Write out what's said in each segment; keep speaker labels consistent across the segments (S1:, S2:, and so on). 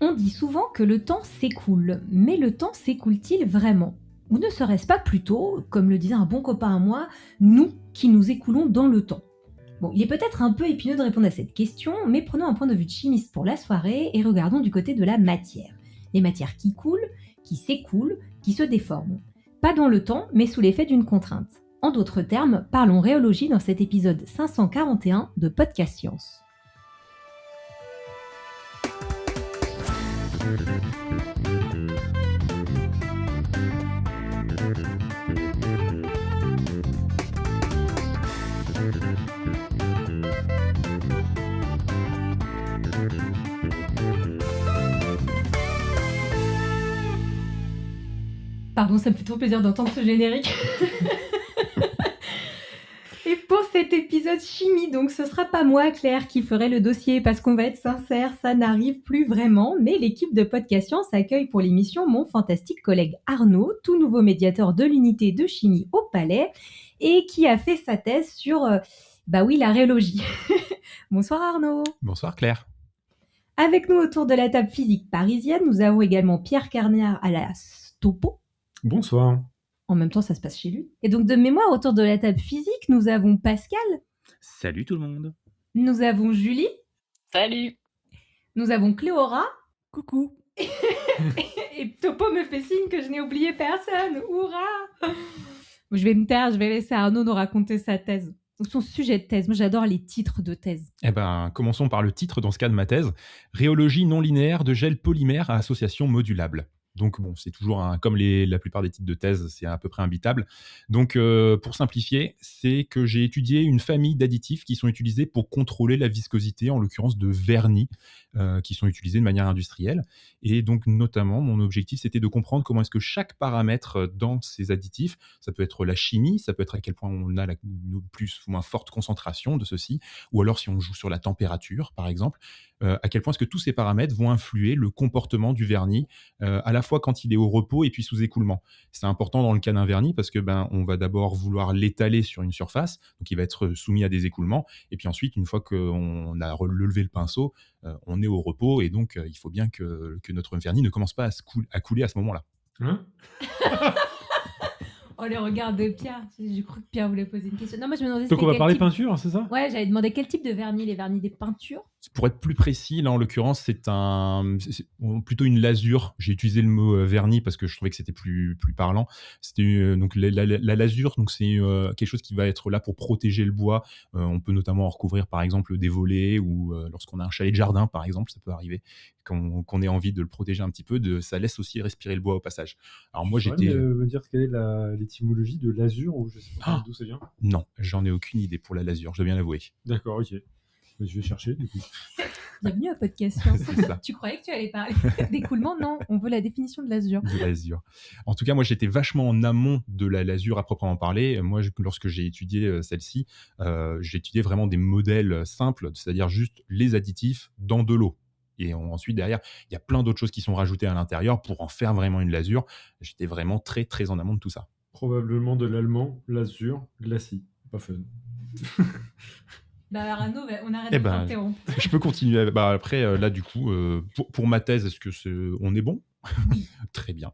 S1: On dit souvent que le temps s'écoule, mais le temps s'écoule-t-il vraiment? Ou ne serait-ce pas plutôt, comme le disait un bon copain à moi, nous qui nous écoulons dans le temps? Bon, il est peut-être un peu épineux de répondre à cette question, mais prenons un point de vue de chimiste pour la soirée et regardons du côté de la matière. Les matières qui coulent, qui s'écoulent, qui se déforment. Pas dans le temps, mais sous l'effet d'une contrainte. En d'autres termes, parlons rhéologie dans cet épisode 541 de Podcast Science. Pardon, ça me fait trop plaisir d'entendre ce générique. Et pour cet épisode chimie, donc ce sera pas moi, Claire, qui ferai le dossier, parce qu'on va être sincère, ça n'arrive plus vraiment, mais l'équipe de Podcast Science accueille pour l'émission mon fantastique collègue Arnaud, tout nouveau médiateur de l'unité de chimie au Palais, et qui a fait sa thèse sur, la rhéologie. Bonsoir Arnaud.
S2: Bonsoir Claire.
S1: Avec nous autour de la table physique parisienne, nous avons également Pierre Carniard à la Stopo.
S3: Bonsoir.
S1: En même temps, ça se passe chez lui. Et donc, de mémoire, autour de la table physique, nous avons Pascal.
S4: Salut tout le monde.
S1: Nous avons Julie.
S5: Salut.
S1: Nous avons Cléora.
S2: Coucou.
S1: Et Topo me fait signe que je n'ai oublié personne. Hourra. Je vais me taire, je vais laisser Arnaud nous raconter sa thèse. Son sujet de thèse. Moi, j'adore les titres de thèse.
S2: Commençons par le titre dans ce cas de ma thèse. Rhéologie non linéaire de gel polymère à association modulable. Donc bon, c'est toujours comme la plupart des titres de thèse, c'est à peu près imbitable. Donc pour simplifier, c'est que j'ai étudié une famille d'additifs qui sont utilisés pour contrôler la viscosité, en l'occurrence de vernis, qui sont utilisés de manière industrielle. Et donc notamment, mon objectif, c'était de comprendre comment est-ce que chaque paramètre dans ces additifs, ça peut être la chimie, ça peut être à quel point on a une plus ou moins forte concentration de ceci, ou alors si on joue sur la température, par exemple, à quel point est-ce que tous ces paramètres vont influer le comportement du vernis, à la fois quand il est au repos et puis sous écoulement. C'est important dans le cas d'un vernis parce que on va d'abord vouloir l'étaler sur une surface, donc il va être soumis à des écoulements, et puis ensuite, une fois qu'on a relevé le pinceau, on est au repos, et donc il faut bien que notre vernis ne commence pas à couler à ce moment-là.
S3: Hein?
S1: Oh, le regard de Pierre. J'ai cru que Pierre voulait poser une question. Non, moi, je me demandais
S3: Donc on va parler
S1: type...
S3: peinture, c'est ça?
S1: Ouais, j'avais demandé quel type de vernis, les vernis des peintures.
S2: Pour être plus précis, là en l'occurrence, c'est plutôt une lasure. J'ai utilisé le mot vernis parce que je trouvais que c'était plus parlant. C'était donc la lasure, donc c'est quelque chose qui va être là pour protéger le bois. On peut notamment en recouvrir par exemple des volets, ou lorsqu'on a un chalet de jardin par exemple, ça peut arriver qu'on ait envie de le protéger un petit peu. Ça laisse aussi respirer le bois au passage. Alors moi j'étais.
S3: Me dire quelle est l'étymologie de lasure, ou je sais pas d'où ça vient?
S2: Non, j'en ai aucune idée pour la lasure, je dois bien l'avouer.
S3: D'accord, ok. Je vais chercher du coup.
S1: Bienvenue à Podcast Science.
S2: C'est ça.
S1: Tu croyais que tu allais parler d'écoulement? Non, on veut la définition de l'azur.
S2: De l'azur. En tout cas, moi, j'étais vachement en amont de la lasure à proprement parler. Moi, lorsque j'ai étudié celle-ci, j'ai étudié vraiment des modèles simples, c'est-à-dire juste les additifs dans de l'eau. Et ensuite, derrière, il y a plein d'autres choses qui sont rajoutées à l'intérieur pour en faire vraiment une lasure. J'étais vraiment très, très en amont de tout ça.
S3: Probablement de l'allemand, lasure, glacis. Pas fun.
S1: Arnaud, on arrête de t'interrompre.
S2: Je peux continuer. Après, là, du coup, pour ma thèse, est-ce que on est bon?
S1: Oui.
S2: Très bien.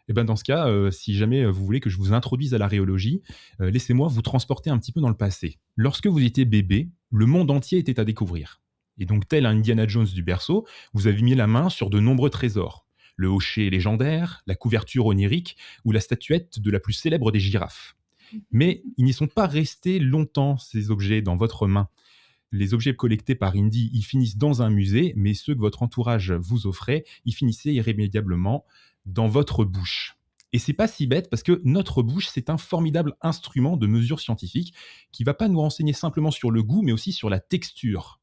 S2: Dans ce cas, si jamais vous voulez que je vous introduise à la rhéologie, laissez-moi vous transporter un petit peu dans le passé. Lorsque vous étiez bébé, le monde entier était à découvrir. Et donc, tel un Indiana Jones du berceau, vous avez mis la main sur de nombreux trésors. Le hochet légendaire, la couverture onirique ou la statuette de la plus célèbre des girafes. Mais ils n'y sont pas restés longtemps, ces objets, dans votre main. Les objets collectés par Indy, ils finissent dans un musée, mais ceux que votre entourage vous offrait, ils finissaient irrémédiablement dans votre bouche. Et c'est pas si bête, parce que notre bouche, c'est un formidable instrument de mesure scientifique qui va pas nous renseigner simplement sur le goût, mais aussi sur la texture.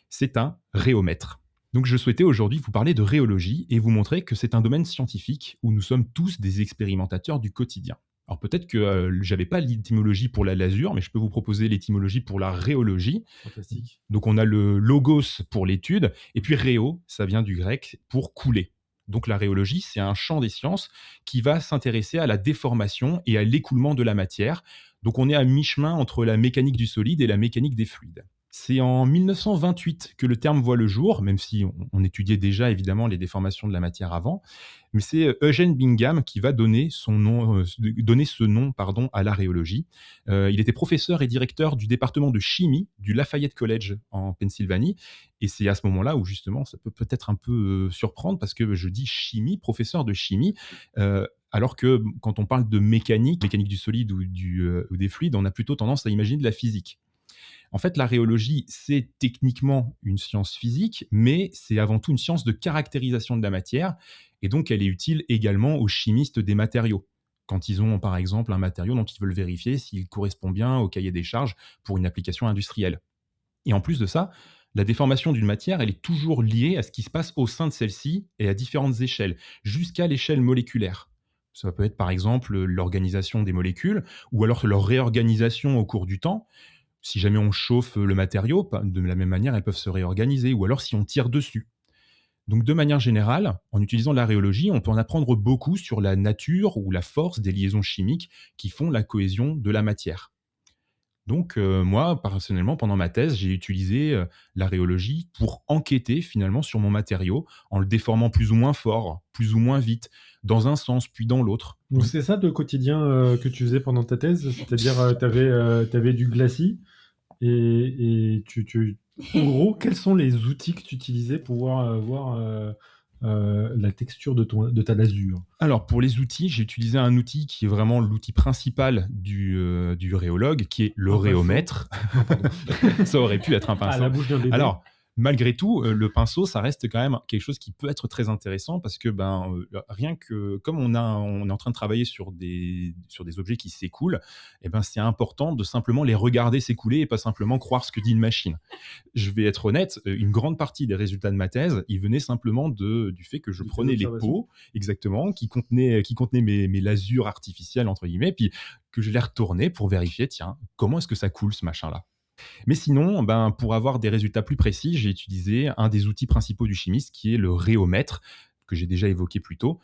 S2: C'est un rhéomètre. Donc je souhaitais aujourd'hui vous parler de rhéologie et vous montrer que c'est un domaine scientifique où nous sommes tous des expérimentateurs du quotidien. Alors peut-être que j'avais pas l'étymologie pour la lasure, mais je peux vous proposer l'étymologie pour la rhéologie.
S3: Fantastique.
S2: Donc on a le logos pour l'étude, et puis rhéo, ça vient du grec pour couler. Donc la rhéologie, c'est un champ des sciences qui va s'intéresser à la déformation et à l'écoulement de la matière Donc on est à mi-chemin entre la mécanique du solide et la mécanique des fluides. C'est en 1928 que le terme voit le jour, même si on étudiait déjà évidemment les déformations de la matière avant. Mais c'est Eugene Bingham qui va donner ce nom à la rhéologie. Il était professeur et directeur du département de chimie du Lafayette College en Pennsylvanie. Et c'est à ce moment-là où justement ça peut peut-être un peu surprendre parce que je dis chimie, professeur de chimie. Alors que quand on parle de mécanique du solide ou des fluides, on a plutôt tendance à imaginer de la physique. En fait, la rhéologie, c'est techniquement une science physique, mais c'est avant tout une science de caractérisation de la matière, et donc elle est utile également aux chimistes des matériaux. Quand ils ont, par exemple, un matériau dont ils veulent vérifier s'il correspond bien au cahier des charges pour une application industrielle. Et en plus de ça, la déformation d'une matière, elle est toujours liée à ce qui se passe au sein de celle-ci et à différentes échelles, jusqu'à l'échelle moléculaire. Ça peut être par exemple l'organisation des molécules, ou alors leur réorganisation au cours du temps. Si jamais on chauffe le matériau, de la même manière, elles peuvent se réorganiser, ou alors si on tire dessus. Donc de manière générale, en utilisant la rhéologie, on peut en apprendre beaucoup sur la nature ou la force des liaisons chimiques qui font la cohésion de la matière. Donc moi, personnellement, pendant ma thèse, j'ai utilisé la rhéologie pour enquêter finalement sur mon matériau, en le déformant plus ou moins fort, plus ou moins vite, dans un sens puis dans l'autre.
S3: Donc c'est ça le quotidien que tu faisais pendant ta thèse, c'est-à-dire tu avais du glacis et en gros, quels sont les outils que tu utilisais pour voir la texture de ta lasure?
S2: Alors pour les outils, j'ai utilisé un outil qui est vraiment l'outil principal du rhéologue, qui est le rhéomètre. Ça aurait pu être un pinceau.
S3: À la bouche d'un bébé.
S2: Alors, malgré tout, le pinceau, ça reste quand même quelque chose qui peut être très intéressant parce que rien que comme on est en train de travailler sur des objets qui s'écoulent, c'est important de simplement les regarder s'écouler et pas simplement croire ce que dit une machine. Je vais être honnête, une grande partie des résultats de ma thèse, ils venaient simplement du fait que je prenais les pots, exactement, qui contenaient mes lasures artificielles, entre guillemets, puis que je les retournais pour vérifier, tiens, comment est-ce que ça coule ce machin-là? Mais sinon, pour avoir des résultats plus précis, j'ai utilisé un des outils principaux du chimiste qui est le rhéomètre, que j'ai déjà évoqué plus tôt.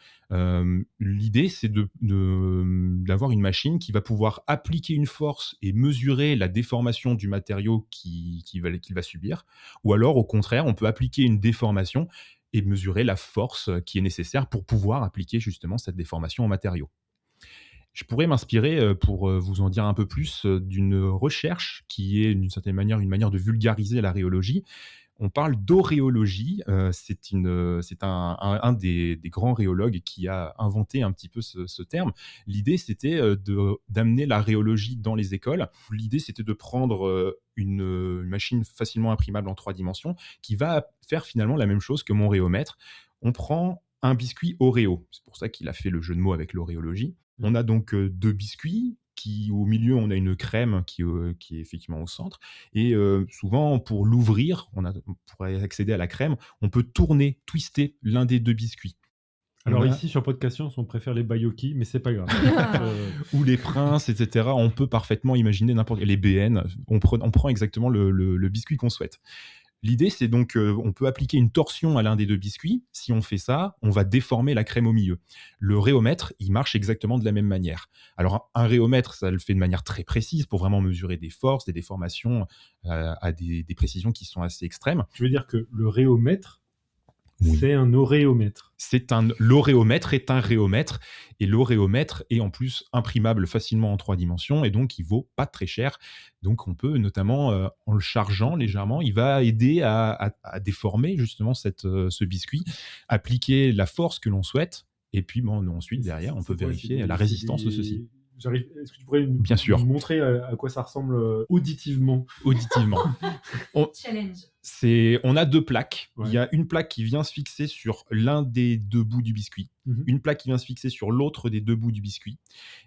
S2: L'idée, c'est d'avoir une machine qui va pouvoir appliquer une force et mesurer la déformation du matériau qu'il va subir. Ou alors, au contraire, on peut appliquer une déformation et mesurer la force qui est nécessaire pour pouvoir appliquer justement cette déformation au matériau. Je pourrais m'inspirer, pour vous en dire un peu plus, d'une recherche qui est d'une certaine manière une manière de vulgariser la rhéologie. On parle d'auréologie, c'est un des grands rhéologues qui a inventé un petit peu ce terme. L'idée, c'était d'amener la rhéologie dans les écoles. L'idée, c'était de prendre une machine facilement imprimable en 3 dimensions qui va faire finalement la même chose que mon rhéomètre. On prend un biscuit Oreo, c'est pour ça qu'il a fait le jeu de mots avec l'auréologie. On a donc 2 biscuits, au milieu, on a une crème qui est effectivement au centre. Et souvent, pour l'ouvrir, pour accéder à la crème, on peut twister l'un des 2 biscuits.
S3: Alors ici, sur Podcast Science, on préfère les Bayoki, mais c'est pas grave.
S2: Ou les Princes, etc. On peut parfaitement imaginer n'importe quel. Les BN, on prend exactement le biscuit qu'on souhaite. L'idée, c'est donc on peut appliquer une torsion à l'un des 2 biscuits. Si on fait ça, on va déformer la crème au milieu. Le rhéomètre, il marche exactement de la même manière. Alors, un rhéomètre, ça le fait de manière très précise pour vraiment mesurer des forces, des déformations à des précisions qui sont assez extrêmes.
S3: Je veux dire que le rhéomètre,
S2: oui.
S3: C'est un auréomètre.
S2: L'auréomètre est un rhéomètre, et l'auréomètre est en plus imprimable facilement en 3 dimensions, et donc il vaut pas très cher. Donc on peut notamment, en le chargeant légèrement, il va aider à déformer justement ce biscuit, appliquer la force que l'on souhaite, et puis ensuite derrière on peut vérifier la résistance de ceci.
S3: Est-ce que tu pourrais
S2: Bien sûr.
S3: nous montrer à quoi ça ressemble auditivement?
S1: Challenge.
S2: On a 2 plaques.
S3: Ouais.
S2: Il y a une plaque qui vient se fixer sur l'un des 2 bouts du biscuit, une plaque qui vient se fixer sur l'autre des 2 bouts du biscuit.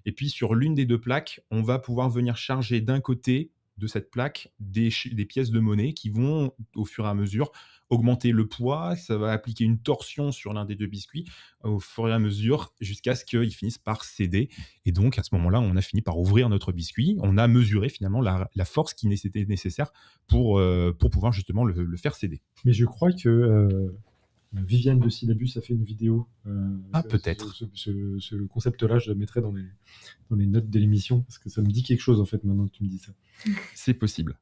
S2: Et puis sur l'une des 2 plaques, on va pouvoir venir charger d'un côté de cette plaque des pièces de monnaie qui vont, au fur et à mesure, augmenter le poids. Ça va appliquer une torsion sur l'un des 2 biscuits au fur et à mesure jusqu'à ce qu'il finisse par céder. Et donc, à ce moment-là, on a fini par ouvrir notre biscuit. On a mesuré finalement la force qui était nécessaire pour pouvoir justement le faire céder.
S3: Mais je crois que Viviane de Syllabus a fait une vidéo.
S2: Peut-être.
S3: Ce concept-là, je le mettrai dans les notes de l'émission, parce que ça me dit quelque chose, en fait, maintenant que tu me dis ça.
S2: C'est possible.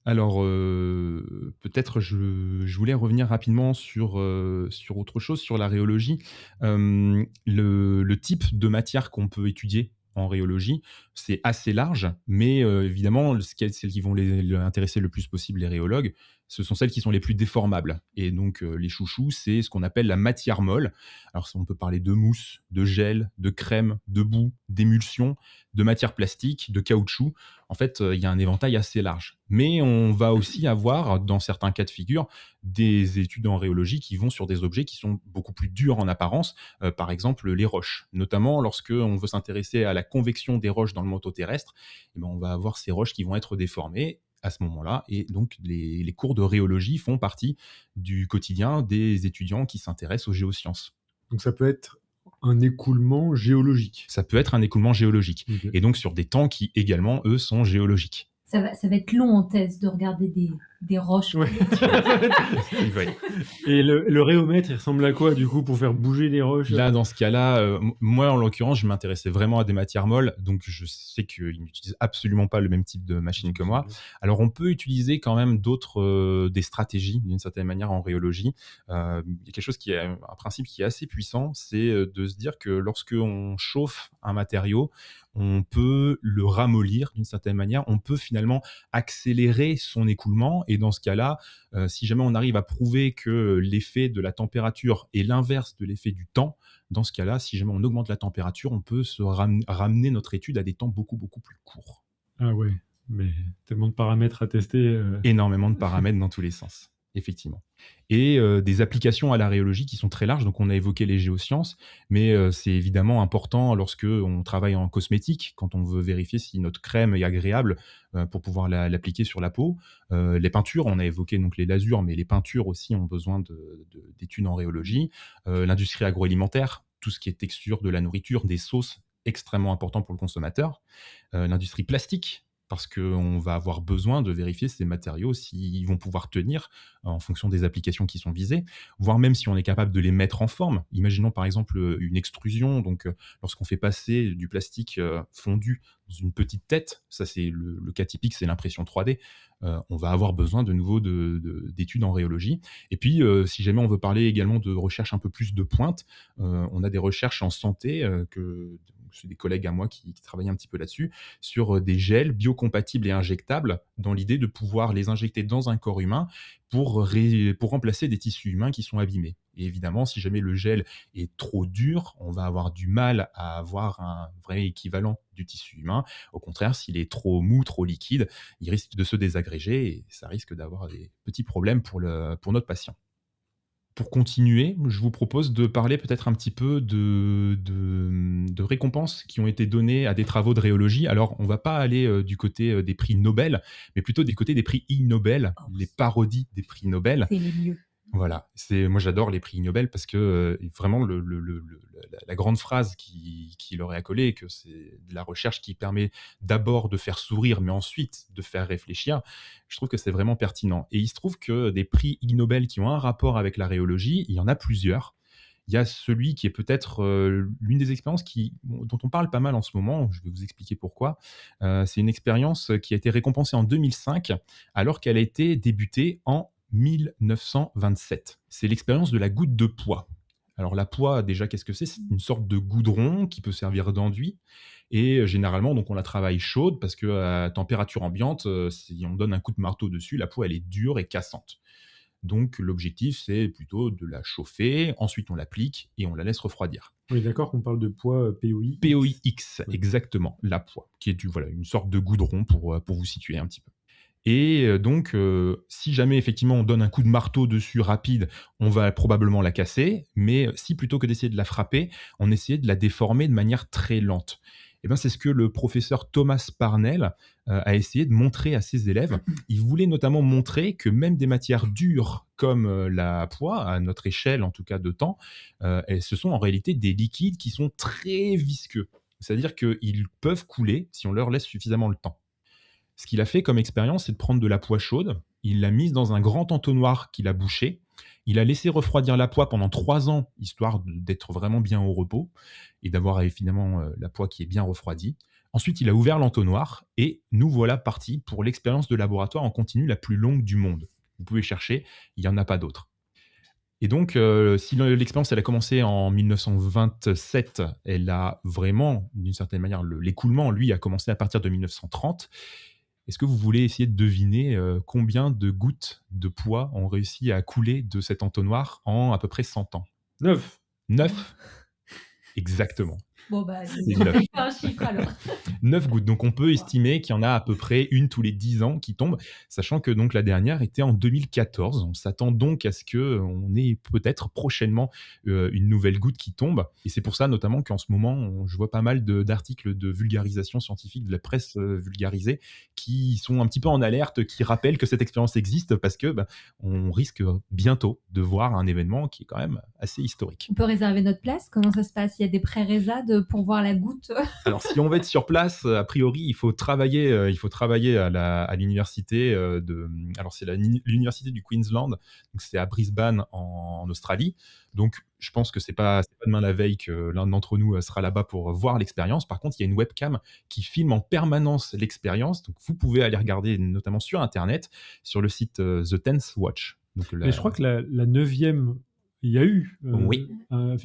S2: Alors, peut-être je voulais revenir rapidement sur autre chose, sur la rhéologie. Le type de matière qu'on peut étudier en rhéologie, c'est assez large, mais évidemment, celles qui vont intéresser le plus possible les rhéologues, ce sont celles qui sont les plus déformables. Et donc, les chouchous, c'est ce qu'on appelle la matière molle. Alors, on peut parler de mousse, de gel, de crème, de boue, d'émulsion, de matière plastique, de caoutchouc. En fait, il y a un éventail assez large. Mais on va aussi avoir, dans certains cas de figure, des études en rhéologie qui vont sur des objets qui sont beaucoup plus durs en apparence, par exemple les roches. Notamment lorsque on veut s'intéresser à la convection des roches dans le manteau terrestre, eh ben, on va avoir ces roches qui vont être déformées à ce moment-là. Et donc, les cours de rhéologie font partie du quotidien des étudiants qui s'intéressent aux géosciences.
S3: Donc ça peut être un écoulement géologique.
S2: Ça peut être un écoulement géologique.
S3: Okay.
S2: Et donc sur des temps qui, également, eux, sont géologiques.
S1: Ça va être long en thèse de regarder des roches.
S3: Ouais.
S2: Ouais.
S3: Et le rhéomètre, il ressemble à quoi, du coup, pour faire bouger les roches?
S2: Là, dans ce cas-là, moi, en l'occurrence, je m'intéressais vraiment à des matières molles, donc je sais qu'ils n'utilisent absolument pas le même type de machine que moi. Alors, on peut utiliser quand même d'autres des stratégies, d'une certaine manière, en rhéologie. Il y a quelque chose qui est un principe qui est assez puissant, c'est de se dire que lorsque on chauffe un matériau, on peut le ramollir d'une certaine manière, on peut finalement accélérer son écoulement, et dans ce cas-là, si jamais on arrive à prouver que l'effet de la température est l'inverse de l'effet du temps, dans ce cas-là, si jamais on augmente la température, on peut se ramener notre étude à des temps beaucoup, beaucoup plus courts.
S3: Ah ouais, mais tellement de paramètres à tester.
S2: Énormément de paramètres dans tous les sens. Effectivement. Et des applications à la rhéologie qui sont très larges. Donc, on a évoqué les géosciences, mais c'est évidemment important lorsque on travaille en cosmétique, quand on veut vérifier si notre crème est agréable pour pouvoir l'appliquer sur la peau. Les peintures, on a évoqué donc les lasures, mais les peintures aussi ont besoin d'études en rhéologie. L'industrie agroalimentaire, tout ce qui est texture de la nourriture, des sauces, extrêmement important pour le consommateur. L'industrie plastique, parce qu'on va avoir besoin de vérifier ces matériaux s'ils vont pouvoir tenir en fonction des applications qui sont visées, voire même si on est capable de les mettre en forme. Imaginons par exemple une extrusion, donc lorsqu'on fait passer du plastique fondu dans une petite tête, ça c'est le cas typique, c'est l'impression 3D, on va avoir besoin de nouveau d'études en rhéologie. Et puis, si jamais on veut parler également de recherche un peu plus de pointe, on a des recherches en santé c'est des collègues à moi qui travaillent un petit peu là-dessus, sur des gels biocompatibles et injectables, dans l'idée de pouvoir les injecter dans un corps humain pour remplacer des tissus humains qui sont abîmés. Et évidemment, si jamais le gel est trop dur, on va avoir du mal à avoir un vrai équivalent du tissu humain. Au contraire, s'il est trop mou, trop liquide, il risque de se désagréger et ça risque d'avoir des petits problèmes pour notre patient. Pour continuer, je vous propose de parler peut-être un petit peu de récompenses qui ont été données à des travaux de rhéologie. Alors, on ne va pas aller du côté des prix Nobel, mais plutôt du côté des prix Ig Nobel, les parodies des prix Nobel.
S1: C'est les mieux.
S2: Voilà, moi j'adore les prix Nobel parce que vraiment la grande phrase qui leur est accolée, que c'est de la recherche qui permet d'abord de faire sourire, mais ensuite de faire réfléchir, je trouve que c'est vraiment pertinent. Et il se trouve que des prix Ig Nobel qui ont un rapport avec la rhéologie, il y en a plusieurs. Il y a celui qui est peut-être l'une des expériences dont on parle pas mal en ce moment, je vais vous expliquer pourquoi. C'est une expérience qui a été récompensée en 2005, alors qu'elle a été débutée en 1927. C'est l'expérience de la goutte de pois. Alors la pois, déjà, qu'est-ce que c'est? C'est une sorte de goudron qui peut servir d'enduit. Et généralement, donc, on la travaille chaude parce qu'à température ambiante, si on donne un coup de marteau dessus, la poix, elle est dure et cassante. Donc l'objectif, c'est plutôt de la chauffer, ensuite on l'applique et on la laisse refroidir.
S3: Oui, d'accord qu'on parle de pois POI.
S2: POIX, exactement, la poix, qui est une sorte de goudron pour vous situer un petit peu. Et donc, si jamais effectivement on donne un coup de marteau dessus rapide, on va probablement la casser, mais si plutôt que d'essayer de la frapper, on essayait de la déformer de manière très lente. Et bien, c'est ce que le professeur Thomas Parnell a essayé de montrer à ses élèves. Il voulait notamment montrer que même des matières dures comme la poix, à notre échelle en tout cas de temps, ce sont en réalité des liquides qui sont très visqueux. C'est-à-dire qu'ils peuvent couler si on leur laisse suffisamment le temps. Ce qu'il a fait comme expérience, c'est de prendre de la poix chaude, il l'a mise dans un grand entonnoir qu'il a bouché, Il a laissé refroidir la poix pendant 3 ans, histoire d'être vraiment bien au repos et d'avoir évidemment la poix qui est bien refroidie. Ensuite, il a ouvert l'entonnoir et nous voilà partis pour l'expérience de laboratoire en continu la plus longue du monde. Vous pouvez chercher, il n'y en a pas d'autre. Et donc, si l'expérience elle a commencé en 1927, elle a vraiment, d'une certaine manière, l'écoulement, lui, a commencé à partir de 1930. Est-ce que vous voulez essayer de deviner combien de gouttes de poids ont réussi à couler de cet entonnoir en à peu près 100 ans?
S3: 9.
S2: 9? Exactement.
S1: Bon, bah,
S2: C'est
S1: on
S2: 9.
S1: fait pas un chiffre alors.
S2: 9 gouttes. Donc on peut
S1: Wow.
S2: estimer qu'il y en a à peu près une tous les 10 ans qui tombe, sachant que donc la dernière était en 2014. On s'attend donc à ce qu'on ait peut-être prochainement une nouvelle goutte qui tombe. Et c'est pour ça notamment qu'en ce moment, je vois pas mal d'articles de vulgarisation scientifique, de la presse vulgarisée, qui sont un petit peu en alerte, qui rappellent que cette expérience existe parce que on risque bientôt de voir un événement qui est quand même assez historique.
S1: On peut réserver notre place? Comment ça se passe? Il y a des pré-résades pour voir la goutte?
S2: Alors, si on va être sur place, a priori, il faut travailler à l'université alors c'est l'université du Queensland, donc c'est à Brisbane en Australie. Donc, je pense que c'est pas demain la veille que l'un d'entre nous sera là-bas pour voir l'expérience. Par contre, il y a une webcam qui filme en permanence l'expérience. Donc, vous pouvez aller regarder, notamment sur Internet, sur le site The Tenth Watch. Donc,
S3: Mais je crois que la 9e, il y a eu.
S2: Oui.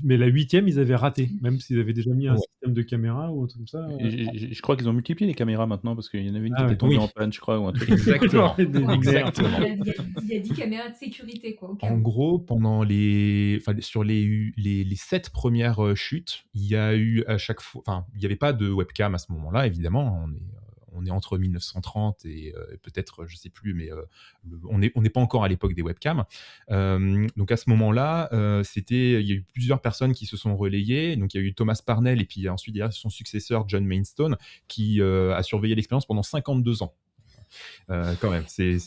S3: Mais la 8e, ils avaient raté. Même s'ils avaient déjà mis un
S2: Ouais.
S3: système de caméra ou un truc comme ça.
S4: Je crois qu'ils ont multiplié les caméras maintenant parce qu'il y en avait une qui
S3: Ah
S4: était
S3: ouais.
S4: tombée
S2: Oui.
S4: en panne, je crois, ou un truc.
S2: Exactement.
S3: Des
S1: Wow.
S2: Exactement.
S1: Il y a 10 caméras de sécurité, quoi, au cas
S2: En
S1: où.
S2: gros, sur les 7 premières chutes, il y a eu à chaque fois, enfin, il n'y avait pas de webcam à ce moment-là, évidemment. On est entre 1930 et peut-être, je sais plus, mais on n'est pas encore à l'époque des webcams. Donc à ce moment-là, il y a eu plusieurs personnes qui se sont relayées. Donc il y a eu Thomas Parnell et puis ensuite il y a son successeur John Mainstone qui a surveillé l'expérience pendant 52 ans. Quand même, c'est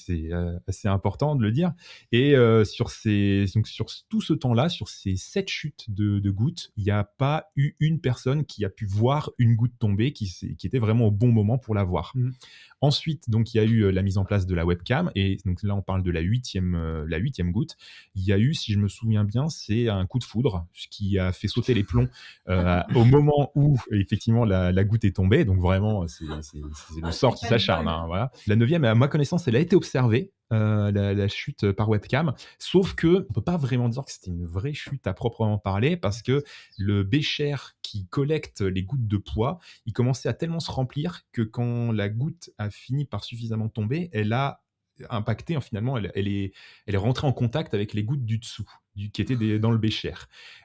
S2: assez important de le dire. Et donc sur tout ce temps-là, sur ces 7 chutes de gouttes, il n'y a pas eu une personne qui a pu voir une goutte tomber qui était vraiment au bon moment pour la voir.
S3: Mm.
S2: Ensuite, donc, il y a eu la mise en place de la webcam. Et donc là, on parle de la huitième goutte. Il y a eu, si je me souviens bien, c'est un coup de foudre, ce qui a fait sauter les plombs au moment où, effectivement, la goutte est tombée. Donc vraiment, c'est le sort qui s'acharne. Hein, voilà. La 9e, à ma connaissance, elle a été observée, la chute par webcam. Sauf que on peut pas vraiment dire que c'était une vraie chute à proprement parler parce que le bécher qui collecte les gouttes de poids, il commençait à tellement se remplir que quand la goutte a fini par suffisamment tomber, elle a impacté, finalement, elle est rentrée en contact avec les gouttes du dessous, qui étaient dans le bécher.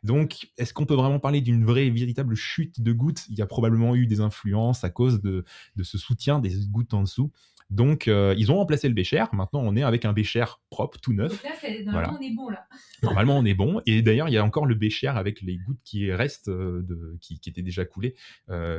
S2: Donc, est-ce qu'on peut vraiment parler d'une vraie, véritable chute de gouttes? Il y a probablement eu des influences à cause de ce soutien des gouttes en dessous. Donc, ils ont remplacé le bécher. Maintenant, on est avec un bécher propre, tout neuf.
S1: Donc là, normalement, on est bon, là.
S2: Normalement, on est bon. Et d'ailleurs, il y a encore le bécher avec les gouttes qui restent, qui étaient déjà coulées,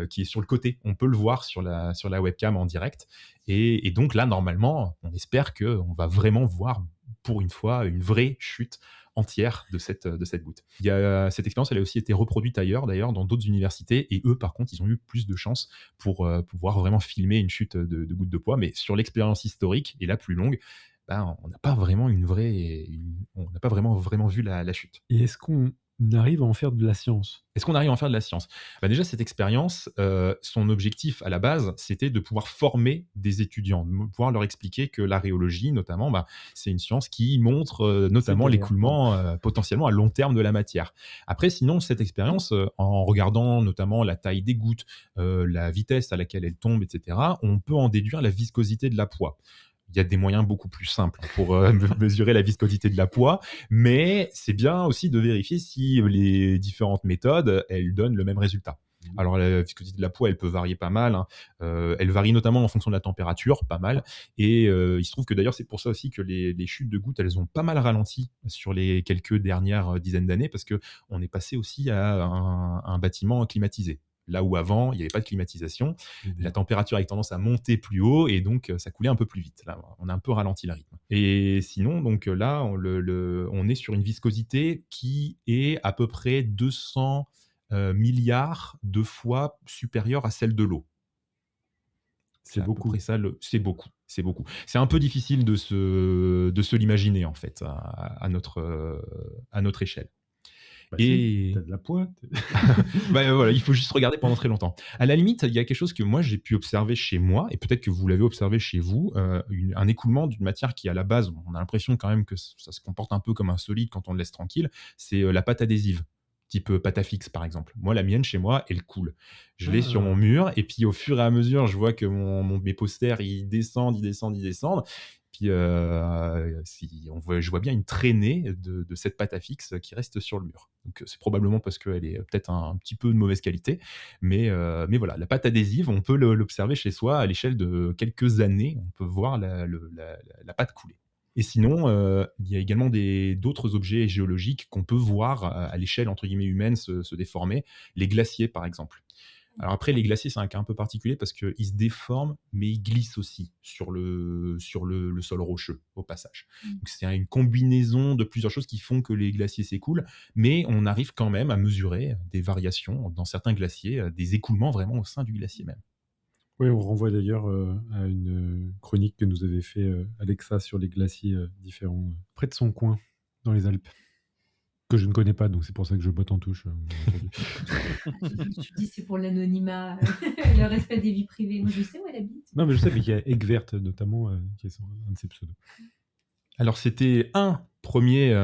S2: qui est sur le côté. On peut le voir sur la webcam en direct. Et donc là, normalement, on espère qu'on va vraiment voir, pour une fois, une vraie chute entière de cette goutte. Cette expérience, elle a aussi été reproduite ailleurs, d'ailleurs, dans d'autres universités. Et eux, par contre, ils ont eu plus de chance pour pouvoir vraiment filmer une chute de gouttes de poids. Mais sur l'expérience historique et la plus longue, on n'a pas vraiment on n'a pas vraiment vu la chute.
S3: Et est-ce qu'on arrive à en faire de la science?
S2: Est-ce qu'on arrive à en faire de la science? Déjà, cette expérience, son objectif à la base, c'était de pouvoir former des étudiants, de pouvoir leur expliquer que l'aréologie, notamment, c'est une science qui montre notamment
S3: C'est
S2: l'écoulement potentiellement à long terme de la matière. Après, sinon, cette expérience, en regardant notamment la taille des gouttes, la vitesse à laquelle elles tombent, etc., on peut en déduire la viscosité de la poix. Il y a des moyens beaucoup plus simples pour mesurer la viscosité de la poix, mais c'est bien aussi de vérifier si les différentes méthodes, elles donnent le même résultat. Alors, la viscosité de la poix, elle peut varier pas mal. Hein. Elle varie notamment en fonction de la température, pas mal. Et il se trouve que d'ailleurs, c'est pour ça aussi que les chutes de gouttes, elles ont pas mal ralenti sur les quelques dernières dizaines d'années, parce qu'on est passé aussi à un bâtiment climatisé. Là où avant, il n'y avait pas de climatisation, la température avait tendance à monter plus haut et donc ça coulait un peu plus vite. Là, on a un peu ralenti le rythme. Et sinon, donc là, on est sur une viscosité qui est à peu près 200 milliards de fois supérieure à celle de l'eau.
S3: C'est
S2: à peu
S3: beaucoup.
S2: près ça. C'est beaucoup. C'est beaucoup. C'est un peu difficile de se l'imaginer, en fait, à notre échelle.
S3: Bah si,
S2: Et
S3: t'as de la poids.
S2: bah, voilà, il faut juste regarder pendant très longtemps. À la limite, il y a quelque chose que moi j'ai pu observer chez moi, et peut-être que vous l'avez observé chez vous, un écoulement d'une matière qui, à la base, on a l'impression quand même que ça se comporte un peu comme un solide quand on le laisse tranquille, c'est la pâte adhésive, type pâte à fixe par exemple. Moi, la mienne chez moi, elle coule. Je l'ai sur mon
S3: Ah.
S2: mur, et puis au fur et à mesure, je vois que mes posters, ils descendent. Puis je vois bien une traînée de cette pâte à fixe qui reste sur le mur. Donc c'est probablement parce qu'elle est peut-être un petit peu de mauvaise qualité, mais voilà, la pâte adhésive, on peut l'observer chez soi à l'échelle de quelques années, on peut voir la pâte couler. Et sinon, il y a également d'autres objets géologiques qu'on peut voir à l'échelle entre guillemets humaine se déformer, les glaciers par exemple. Alors après, les glaciers, c'est un cas un peu particulier parce qu'ils se déforment, mais ils glissent aussi sur le sol rocheux, au passage. Donc c'est une combinaison de plusieurs choses qui font que les glaciers s'écoulent, mais on arrive quand même à mesurer des variations dans certains glaciers, des écoulements vraiment au sein du glacier même.
S3: Oui, on renvoie d'ailleurs à une chronique que nous avait fait Alexa sur les glaciers différents près de son coin, dans les Alpes. Que je ne connais pas, donc c'est pour ça que je botte en touche.
S1: Je me suis dit, c'est pour l'anonymat, le respect des vies privées. Moi, je sais où elle habite.
S3: Non, mais je sais, mais il y a Egvert notamment, qui est un de ses pseudos.
S2: Alors c'était un premier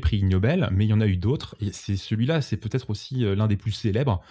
S2: prix Ig Nobel, mais il y en a eu d'autres. Et celui-là, c'est peut-être aussi l'un des plus célèbres.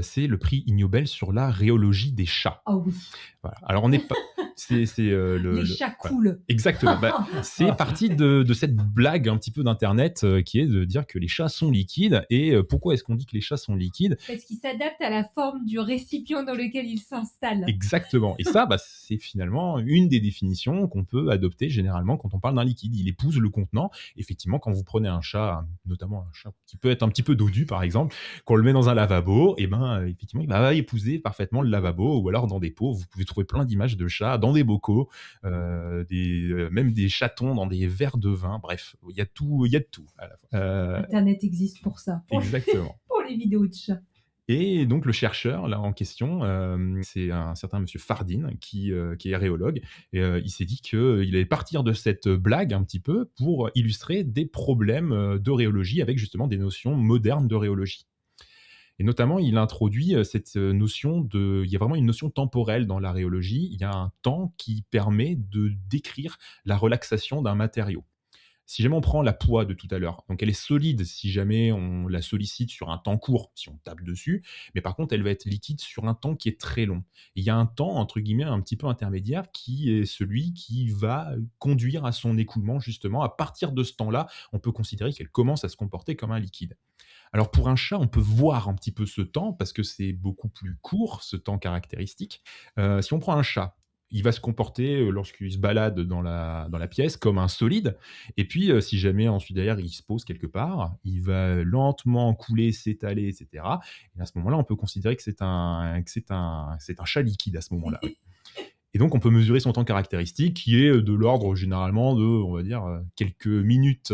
S2: C'est le prix Ig Nobel sur la rhéologie des chats.
S1: Oh oui.
S2: Voilà. Alors on n'est pas. C'est
S1: Les chats coulent.
S2: Exactement. C'est parti de cette blague un petit peu d'internet qui est de dire que les chats sont liquides. Et pourquoi est-ce qu'on dit que les chats sont liquides?
S1: Parce qu'ils s'adaptent à la forme du récipient dans lequel ils s'installent.
S2: Exactement. Et ça, c'est finalement une des définitions qu'on peut adopter généralement quand on parle d'un liquide. Il épouse le contenant. Effectivement, quand vous prenez un chat, notamment un chat qui peut être un petit peu dodu par exemple, qu'on le met dans un lavabo, et effectivement, il va épouser parfaitement le lavabo, ou alors dans des pots. Vous pouvez trouver plein d'images de chats dans des bocaux, même des chatons dans des verres de vin. Bref, il y a de tout à la fois.
S1: Internet existe pour ça.
S2: Exactement.
S1: Pour les vidéos de chats.
S2: Et donc le chercheur là en question, c'est un certain monsieur Fardin qui est rhéologue. Et il s'est dit qu'il allait partir de cette blague un petit peu pour illustrer des problèmes de rhéologie avec justement des notions modernes de rhéologie. Et notamment, il introduit cette notion il y a vraiment une notion temporelle dans la rhéologie. Il y a un temps qui permet de décrire la relaxation d'un matériau. Si jamais on prend la poix de tout à l'heure, donc elle est solide si jamais on la sollicite sur un temps court, si on tape dessus, mais par contre elle va être liquide sur un temps qui est très long. Et il y a un temps, entre guillemets, un petit peu intermédiaire qui est celui qui va conduire à son écoulement justement. À partir de ce temps-là, on peut considérer qu'elle commence à se comporter comme un liquide. Alors pour un chat, on peut voir un petit peu ce temps parce que c'est beaucoup plus court, ce temps caractéristique. Si on prend un chat, il va se comporter lorsqu'il se balade dans la pièce comme un solide. Et puis, si jamais ensuite derrière il se pose quelque part, il va lentement couler, s'étaler, etc. Et à ce moment-là, on peut considérer que c'est un chat liquide à ce moment-là. Oui. Et donc, on peut mesurer son temps caractéristique qui est de l'ordre généralement de, on va dire, quelques minutes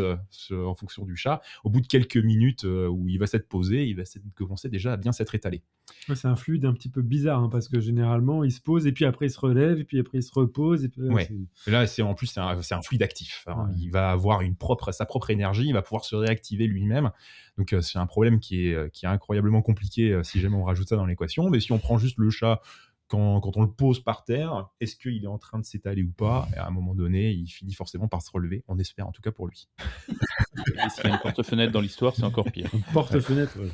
S2: en fonction du chat. Au bout de quelques minutes où il va s'être posé, il va commencer déjà à bien s'être étalé.
S3: Ouais, c'est un fluide un petit peu bizarre, hein, parce que généralement, il se pose, et puis après, il se relève, et puis après, il se repose. Et puis,
S2: ouais. Et là, en plus, c'est un fluide actif. Alors, ouais. Il va avoir sa propre énergie, il va pouvoir se réactiver lui-même. Donc, c'est un problème qui est incroyablement compliqué si jamais on rajoute ça dans l'équation. Mais si on prend juste le chat, quand on le pose par terre, est-ce qu'il est en train de s'étaler ou pas? Et à un moment donné, il finit forcément par se relever. On espère, en tout cas pour lui.
S4: Et s'il y a une porte-fenêtre dans l'histoire, c'est encore pire.
S3: Une porte-fenêtre, ouais.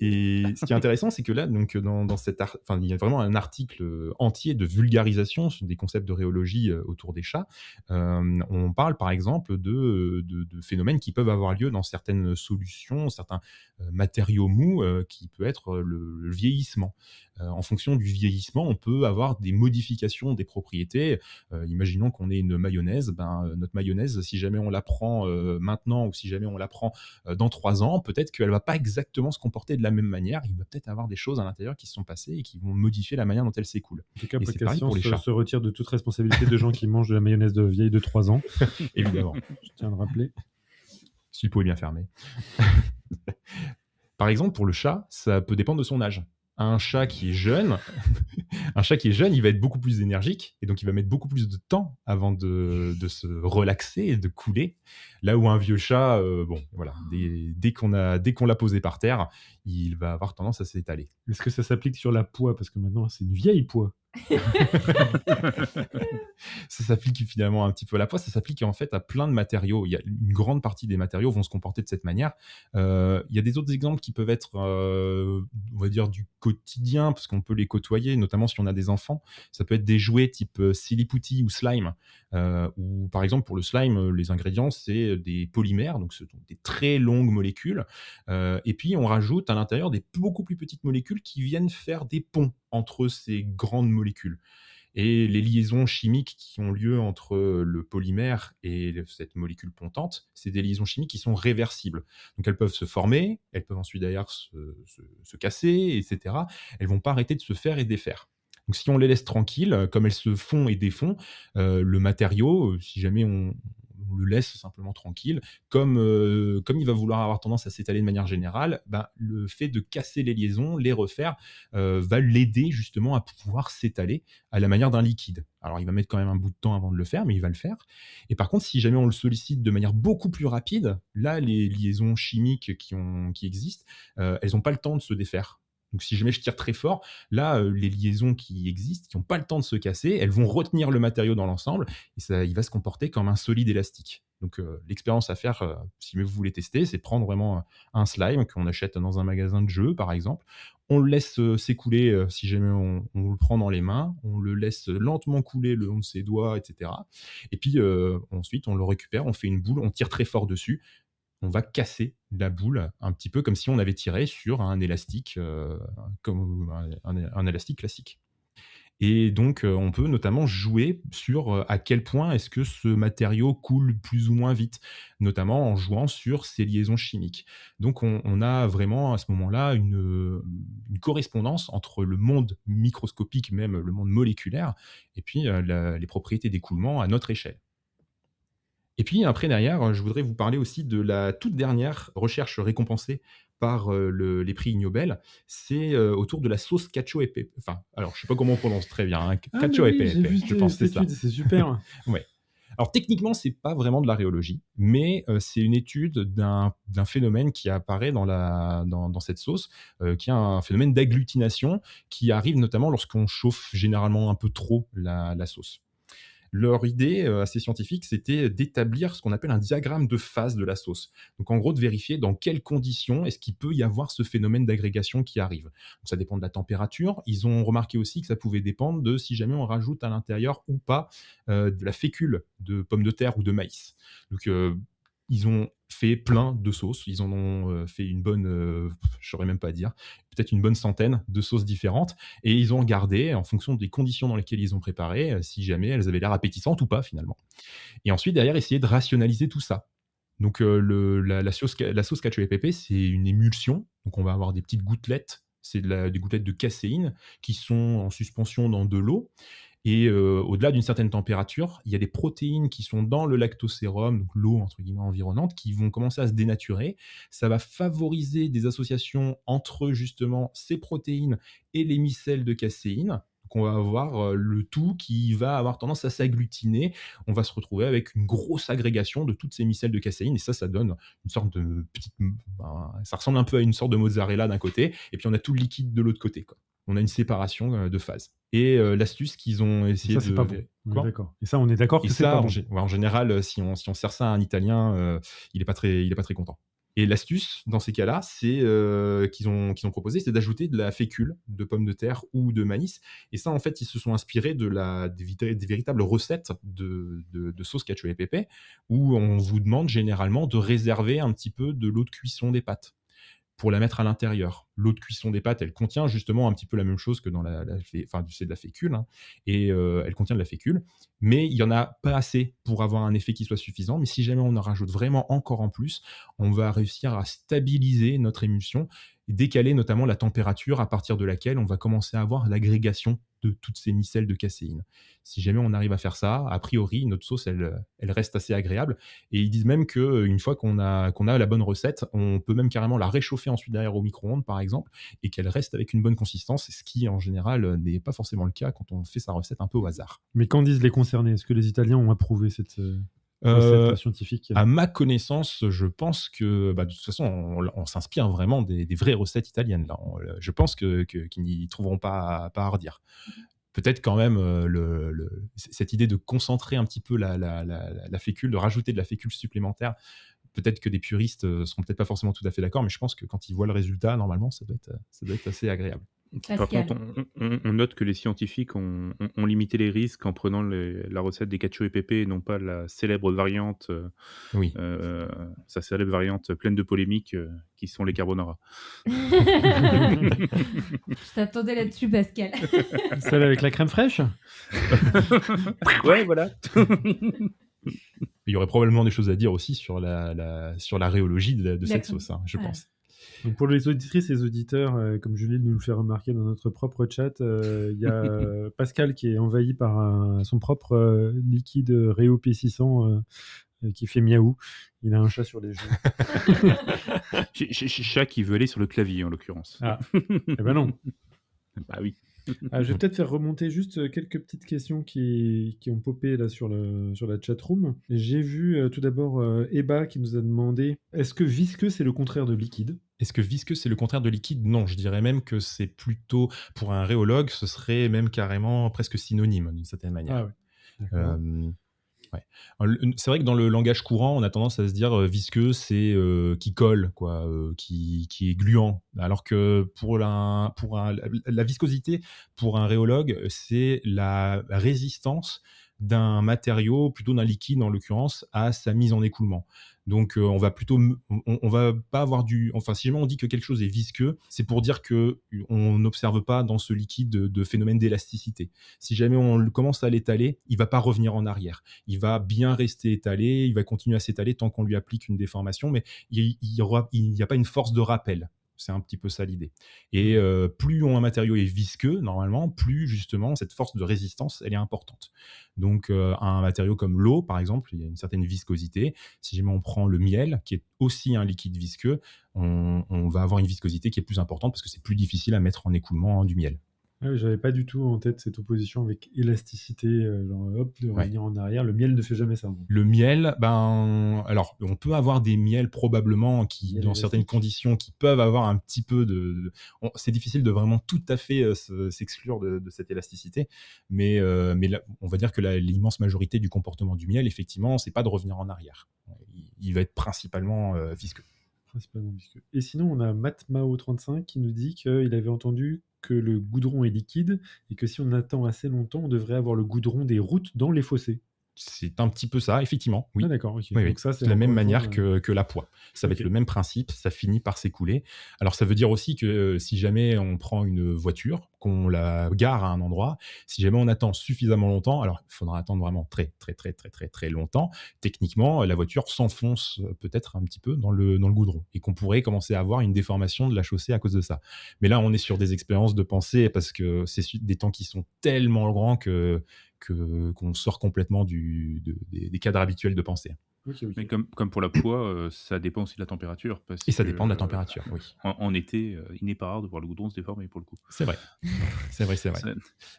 S2: Et ce qui est intéressant, c'est que là, donc, dans il y a vraiment un article entier de vulgarisation des concepts de rhéologie autour des chats. On parle par exemple de phénomènes qui peuvent avoir lieu dans certaines solutions, certains matériaux mous, qui peut être le vieillissement. En fonction du vieillissement, on peut avoir des modifications des propriétés. Imaginons qu'on ait une mayonnaise. Notre mayonnaise, si jamais on la prend maintenant ou si jamais on la prend dans 3 ans, peut-être qu'elle ne va pas exactement se comporter de la même manière. Il va peut-être avoir des choses à l'intérieur qui se sont passées et qui vont modifier la manière dont elle s'écoule.
S3: En tout cas, Podcast Science se retire de toute responsabilité de gens qui mangent de la mayonnaise de vieille de 3 ans.
S2: Évidemment.
S3: Je tiens à le rappeler.
S2: Si vous pouvez bien fermer. Par exemple, pour le chat, ça peut dépendre de son âge. Un chat qui est jeune, un chat qui est jeune, il va être beaucoup plus énergique et donc il va mettre beaucoup plus de temps avant de se relaxer et de couler. Là où un vieux chat, bon, voilà, dès qu'on l'a posé par terre, il va avoir tendance à s'étaler.
S3: Est-ce que ça s'applique sur la poix? Parce que maintenant, c'est une vieille poix.
S2: Ça s'applique finalement un petit peu à la fois, ça s'applique en fait à plein de matériaux. Il y a une grande partie des matériaux vont se comporter de cette manière. Il y a des autres exemples qui peuvent être, on va dire, du quotidien, parce qu'on peut les côtoyer, notamment si on a des enfants. Ça peut être des jouets type Silly Putty ou slime, ou par exemple pour le slime, les ingrédients, c'est des polymères, donc ce sont des très longues molécules, et puis on rajoute à l'intérieur des beaucoup plus petites molécules qui viennent faire des ponts entre ces grandes molécules. Et les liaisons chimiques qui ont lieu entre le polymère et cette molécule pontante, c'est des liaisons chimiques qui sont réversibles. Donc elles peuvent se former, elles peuvent ensuite d'ailleurs se casser, etc. Elles vont pas arrêter de se faire et défaire. Donc si on les laisse tranquilles, comme elles se font et défont, le matériau, si jamais on le laisse simplement tranquille, comme il va vouloir avoir tendance à s'étaler de manière générale, ben, le fait de casser les liaisons, les refaire, va l'aider justement à pouvoir s'étaler à la manière d'un liquide. Alors il va mettre quand même un bout de temps avant de le faire, mais il va le faire. Et par contre, si jamais on le sollicite de manière beaucoup plus rapide, là, les liaisons chimiques qui existent, elles n'ont pas le temps de se défaire. Donc si jamais je tire très fort, là, les liaisons qui existent, qui n'ont pas le temps de se casser, elles vont retenir le matériau dans l'ensemble et ça, il va se comporter comme un solide élastique. Donc l'expérience à faire, si vous voulez tester, c'est prendre vraiment un slime qu'on achète dans un magasin de jeux, par exemple. On le laisse s'écouler si jamais on le prend dans les mains. On le laisse lentement couler le long de ses doigts, etc. Et puis ensuite, on le récupère, on fait une boule, on tire très fort dessus. On va casser la boule un petit peu comme si on avait tiré sur un élastique, comme un élastique classique. Et donc, on peut notamment jouer sur à quel point est-ce que ce matériau coule plus ou moins vite, notamment en jouant sur ses liaisons chimiques. Donc, on a vraiment à ce moment-là une correspondance entre le monde microscopique, même le monde moléculaire, et puis les propriétés d'écoulement à notre échelle. Et puis après derrière, je voudrais vous parler aussi de la toute dernière recherche récompensée par les prix Nobel. C'est autour de la sauce cacio e pepe. Enfin, alors je sais pas comment on prononce très bien, hein.
S3: Ah, mais
S2: Cacio e
S3: oui, j'ai
S2: pepe,
S3: vu
S2: je pense que
S3: cette
S2: c'est ça.
S3: étude, c'est super.
S2: Ouais. Alors techniquement, c'est pas vraiment de la rhéologie, mais c'est une étude d'un phénomène qui apparaît dans cette sauce, qui est un phénomène d'agglutination qui arrive notamment lorsqu'on chauffe généralement un peu trop la sauce. Leur idée assez scientifique, c'était d'établir ce qu'on appelle un diagramme de phase de la sauce. Donc en gros, de vérifier dans quelles conditions est-ce qu'il peut y avoir ce phénomène d'agrégation qui arrive. Donc, ça dépend de la température. Ils ont remarqué aussi que ça pouvait dépendre de si jamais on rajoute à l'intérieur ou pas de la fécule de pommes de terre ou de maïs. Donc ils ont fait plein de sauces. Ils en ont fait une bonne, je saurais même pas dire, peut-être une bonne centaine de sauces différentes. Et ils ont regardé, en fonction des conditions dans lesquelles ils ont préparé, si jamais elles avaient l'air appétissantes ou pas, finalement. Et ensuite, derrière, essayer de rationaliser tout ça. Donc, la sauce cacio e pepe, c'est une émulsion. Donc, on va avoir des petites gouttelettes. C'est des gouttelettes de caséine qui sont en suspension dans de l'eau. Et au-delà d'une certaine température, il y a des protéines qui sont dans le lactosérum, donc l'eau entre guillemets environnante, qui vont commencer à se dénaturer. Ça va favoriser des associations entre justement ces protéines et les micelles de caséine. Donc on va avoir le tout qui va avoir tendance à s'agglutiner. On va se retrouver avec une grosse agrégation de toutes ces micelles de caséine et ça donne une sorte de petite... ça ressemble un peu à une sorte de mozzarella d'un côté et puis on a tout le liquide de l'autre côté, quoi. On a une séparation de phase. Et l'astuce qu'ils ont essayé
S3: Ça, c'est
S2: de...
S3: pas bon. On est
S2: Quoi
S3: d'accord. Et ça, on est d'accord
S2: Et
S3: que c'est pas
S2: ça,
S3: bon.
S2: en général, si on sert ça à un Italien, il est pas très content. Et l'astuce, dans ces cas-là, c'est qu'ils ont proposé, c'est d'ajouter de la fécule de pommes de terre ou de maïs. Et ça, en fait, ils se sont inspirés des véritables recettes de sauce cacio e pepe, où on vous demande généralement de réserver un petit peu de l'eau de cuisson des pâtes pour la mettre à l'intérieur. L'eau de cuisson des pâtes, elle contient justement un petit peu la même chose que dans c'est de la fécule, hein, et elle contient de la fécule, mais il n'y en a pas assez pour avoir un effet qui soit suffisant, mais si jamais on en rajoute vraiment encore en plus, on va réussir à stabiliser notre émulsion et décaler notamment la température à partir de laquelle on va commencer à avoir l'agrégation de toutes ces micelles de caséine. Si jamais on arrive à faire ça, a priori, notre sauce, elle reste assez agréable. Et ils disent même qu'une fois qu'on a la bonne recette, on peut même carrément la réchauffer ensuite derrière au micro-ondes, par exemple, et qu'elle reste avec une bonne consistance, ce qui, en général, n'est pas forcément le cas quand on fait sa recette un peu au hasard.
S3: Mais qu'en disent les concernés? Est-ce que les Italiens ont approuvé cette
S2: Euh,
S3: recette scientifique?
S2: À ma connaissance, je pense que, de toute façon, on s'inspire vraiment des vraies recettes italiennes. Là. Je pense qu'ils n'y trouveront pas à redire. Peut-être quand même cette idée de concentrer un petit peu la fécule, de rajouter de la fécule supplémentaire. Peut-être que des puristes seront peut-être pas forcément tout à fait d'accord, mais je pense que quand ils voient le résultat, normalement, ça doit être assez agréable.
S4: Par
S1: Pascal.
S4: contre, on note que les scientifiques ont limité les risques en prenant la recette des cacio et pepe et non pas la célèbre variante,
S2: Oui.
S4: sa célèbre variante pleine de polémiques qui sont les carbonara.
S1: Je t'attendais là-dessus, Pascal.
S3: Celle avec la crème fraîche?
S4: Ouais, voilà.
S2: Il y aurait probablement des choses à dire aussi sur la rhéologie de cette
S1: D'accord.
S2: sauce, je
S1: Voilà.
S2: pense.
S3: Donc pour les auditrices et les auditeurs, comme Julie nous le fait remarquer dans notre propre chat, il y a Pascal qui est envahi par son propre liquide Réo P600 qui fait miaou. Il a un chat sur les genoux.
S4: Chat qui veut aller sur le clavier, en l'occurrence.
S3: Ah, eh ben non.
S4: Bah oui.
S3: Je vais peut-être faire remonter juste quelques petites questions qui ont popé là sur la chatroom. J'ai vu tout d'abord Eba qui nous a demandé est-ce que visqueux c'est le contraire de liquide?
S2: Est-ce que visqueux, c'est le contraire de liquide? Non, je dirais même que c'est plutôt, pour un rhéologue, ce serait même carrément presque synonyme d'une certaine manière.
S3: Ah ouais. D'accord.
S2: Ouais. C'est vrai que dans le langage courant, on a tendance à se dire visqueux, c'est qui colle, quoi, qui est gluant. Alors que pour la viscosité, pour un rhéologue, c'est la résistance d'un matériau, plutôt d'un liquide en l'occurrence, à sa mise en écoulement. Donc on va plutôt, on va pas avoir enfin si jamais on dit que quelque chose est visqueux, c'est pour dire que on n'observe pas dans ce liquide de phénomène d'élasticité. Si jamais on commence à l'étaler, il va pas revenir en arrière. Il va bien rester étalé, il va continuer à s'étaler tant qu'on lui applique une déformation, mais il n'y a pas une force de rappel. C'est un petit peu ça l'idée. Et plus un matériau est visqueux, normalement, plus justement cette force de résistance, elle est importante. Donc un matériau comme l'eau, par exemple, il y a une certaine viscosité. Si jamais on prend le miel, qui est aussi un liquide visqueux, on va avoir une viscosité qui est plus importante parce que c'est plus difficile à mettre en écoulement du miel.
S3: Ah oui, j'avais pas du tout en tête cette opposition avec élasticité, genre hop, de revenir en arrière. Le miel ne fait jamais ça.
S2: Le miel, alors on peut avoir des miels probablement qui,
S3: Miel
S2: dans certaines
S3: élastique.
S2: conditions, qui peuvent avoir un petit peu c'est difficile de vraiment tout à fait s'exclure de cette élasticité, mais là, on va dire que l'immense majorité du comportement du miel, effectivement, c'est pas de revenir en arrière. Il va être principalement visqueux.
S3: Principalement visqueux. Et sinon, on a MatMao35 qui nous dit qu'il avait entendu que le goudron est liquide et que si on attend assez longtemps, on devrait avoir le goudron des routes dans les fossés.
S2: C'est un petit peu ça, effectivement, oui.
S3: Ah d'accord, ok.
S2: Oui, oui.
S3: Donc ça,
S2: C'est de la même
S3: encore une
S2: manière
S3: fois,
S2: que la poix. Ça va
S3: Ok.
S2: être le même principe, ça finit par s'écouler. Alors ça veut dire aussi que si jamais on prend une voiture, qu'on la gare à un endroit, si jamais on attend suffisamment longtemps, alors il faudra attendre vraiment très très très très très très longtemps, techniquement la voiture s'enfonce peut-être un petit peu dans le goudron et qu'on pourrait commencer à avoir une déformation de la chaussée à cause de ça. Mais là on est sur des expériences de pensée parce que c'est des temps qui sont tellement grands qu'on sort complètement des cadres habituels de pensée.
S3: Ok, ok.
S4: Mais comme pour la poix, ça dépend aussi de la température.
S2: Et ça dépend de la température, oui.
S4: En été, il n'est pas rare de voir le goudron se déformer pour le coup.
S2: C'est vrai. C'est vrai.